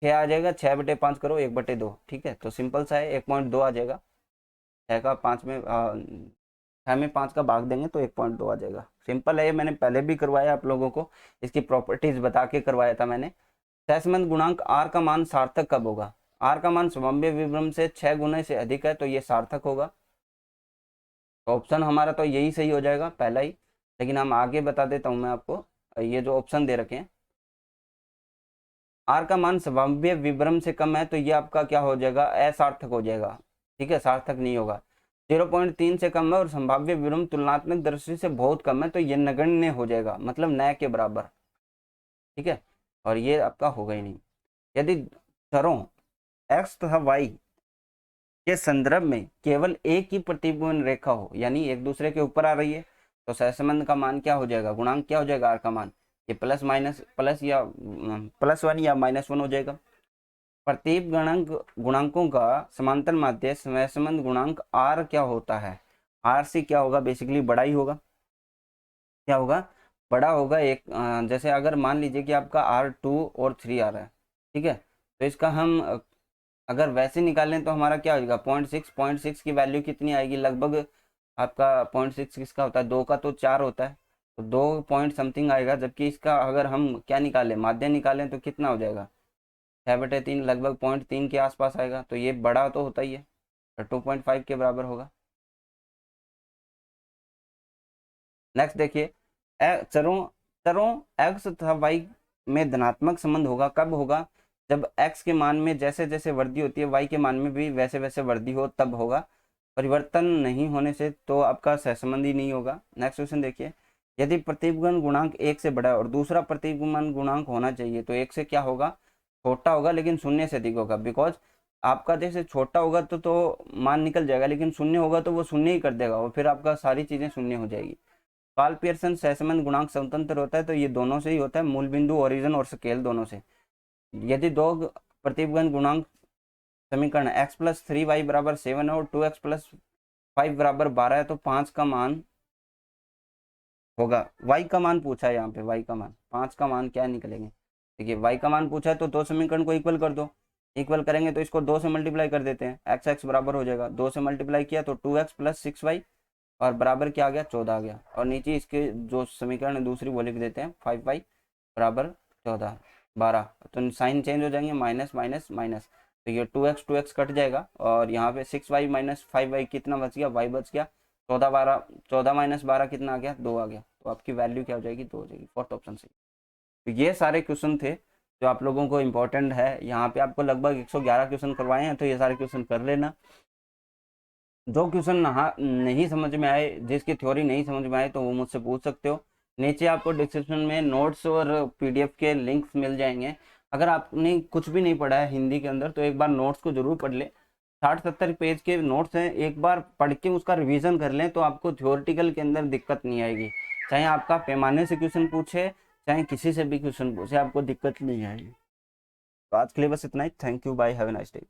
6 आ जाएगा, 6/5 करो 1/2। ठीक है, तो सिंपल सा है 1.2 आ जाएगा। 6 का 5 में 6 में 5 का भाग देंगे तो 1.2 आ जाएगा। सिंपल है, मैंने पहले भी करवाया आप लोगों को, इसकी प्रॉपर्टीज बता के करवाया था मैंने। सहसंबंध गुणांक r का मान सार्थक कब होगा, r का मान समव्य विभ्रम से 6 गुने से अधिक है, तो ये सार्थक होगा। ऑप्शन हमारा तो यही सही हो जाएगा पहला ही, लेकिन हम आगे बता देता हूं मैं आपको। ये जो ऑप्शन दे रखे हैं, r का मान समव्य विभ्रम से कम है, तो ये आपका क्या हो जाएगा, असार्थक हो जाएगा। ठीक है, सार्थक नहीं होगा। 0.3 से कम है और संभाव्य विभ्रम तुलनात्मक दृष्टि से बहुत कम है, तो ये नगण्य हो जाएगा, मतलब न के बराबर। ठीक है, और ये आपका होगा ही नहीं। यदि चरों x तथा y के संदर्भ में केवल एक ही प्रतिगमन रेखा हो, यानी एक दूसरे के ऊपर आ रही है, तो सहसंबंध का मान क्या हो जाएगा, गुणांक क्या हो जाएगा r का मान, ये प्लस या +1 या -1 हो जाएगा। प्रतीक गुणांकों का समांतर माध्य सहसंबंध गुणांक r क्या होता है, r से क्या होगा, बेसिकली बड़ा ही होगा। क्या होगा, बड़ा होगा। एक जैसे अगर मान लीजिए कि आपका R2 और 3 आ रहा है, ठीक है, तो इसका हम अगर वैसे निकालें तो हमारा क्या हो जाएगा, 0.6 की वैल्यू कितनी आएगी, लगभग आपका 0.6 किसका होता है, 2 का तो 4 होता है, तो 2 पॉइंट समथिंग आएगा। जबकि इसका अगर हम क्या निकालें, माध्य निकालें, तो कितना हो जाएगा, 6/3, लगभग 0.3 के आसपास आएगा। तो ये बड़ा तो होता ही है, तो 2.5 के बराबर होगा। नेक्स्ट देखिए, चरों चरों x तथा y में धनात्मक संबंध होगा, कब होगा, जब x के मान में जैसे जैसे वृद्धि होती है y के मान में भी वैसे वैसे वृद्धि हो, तब होगा। परिवर्तन नहीं होने से तो आपका सहसंबंध ही नहीं होगा। नेक्स्ट क्वेश्चन देखिए, यदि प्रतिगमन गुणांक 1 से बड़ा है और दूसरा प्रतिगमन गुणांक होना चाहिए, तो 1 से क्या होगा, छोटा होगा, लेकिन शून्य से अधिक होगा। बिकॉज आपका जैसे छोटा होगा तो मान निकल जाएगा, लेकिन शून्य होगा तो वो शून्य ही कर देगा और फिर आपका सारी चीजें शून्य हो जाएगी। कार्ल पियर्सन सहसंबंध गुणांक स्वतंत्र होता है, तो ये दोनों से ही होता है, मूल बिंदु, ओरिजिन और स्केल दोनों से। यदि दो प्रतिगमन गुणांक समीकरण x + 3y = 7 है और 2x + 5 = 12 है, तो 5 का मान होगा, y का मान पूछा है यहाँ पे, y का मान 5 का मान क्या निकलेंगे। देखिए y का मान पूछा है, तो दो समीकरण को इक्वल कर दो। इक्वल करेंगे तो इसको 2 से मल्टीप्लाई कर देते हैं, x बराबर हो जाएगा, 2 से मल्टीप्लाई किया तो 2x + 6y और बराबर क्या आ गया, 14 आ गया। और नीचे इसके जो समीकरण है दूसरी वो लिख देते हैं, 5y = 14 12, तो साइन चेंज हो जाएंगे, माइनस माइनस माइनस, तो ये 2x कट जाएगा और यहाँ पे 6y - 5y कितना बच गया, y बच गया 14 12, 14 - 12 कितना आ गया, 2 आ गया। तो आपकी वैल्यू क्या हो जाएगी, 2 हो जाएगी। फोर्थ ऑप्शन से। तो ये सारे क्वेश्चन थे जो आप लोगों को इम्पोर्टेंट है। यहाँ पे आपको लगभग 111 क्वेश्चन करवाए हैं, तो ये सारे क्वेश्चन कर लेना। जो क्वेश्चन नहीं समझ में आए, जिसकी थ्योरी नहीं समझ में आए, तो वो मुझसे पूछ सकते हो। नीचे आपको डिस्क्रिप्शन में नोट्स और पीडीएफ के लिंक्स मिल जाएंगे। अगर आपने कुछ भी नहीं पढ़ा है हिंदी के अंदर, तो एक बार नोट्स को जरूर पढ़ ले। 60-70 पेज के नोट्स हैं, एक बार पढ़ के उसका रिवीजन कर लें, तो आपको थ्योरेटिकल के अंदर दिक्कत नहीं आएगी। चाहे आपका पैमाने से क्वेश्चन पूछे, चाहे किसी से भी क्वेश्चन पूछे, आपको दिक्कत नहीं आएगी। तो आज के लिए बस इतना ही। Thank you, bye, have a nice day.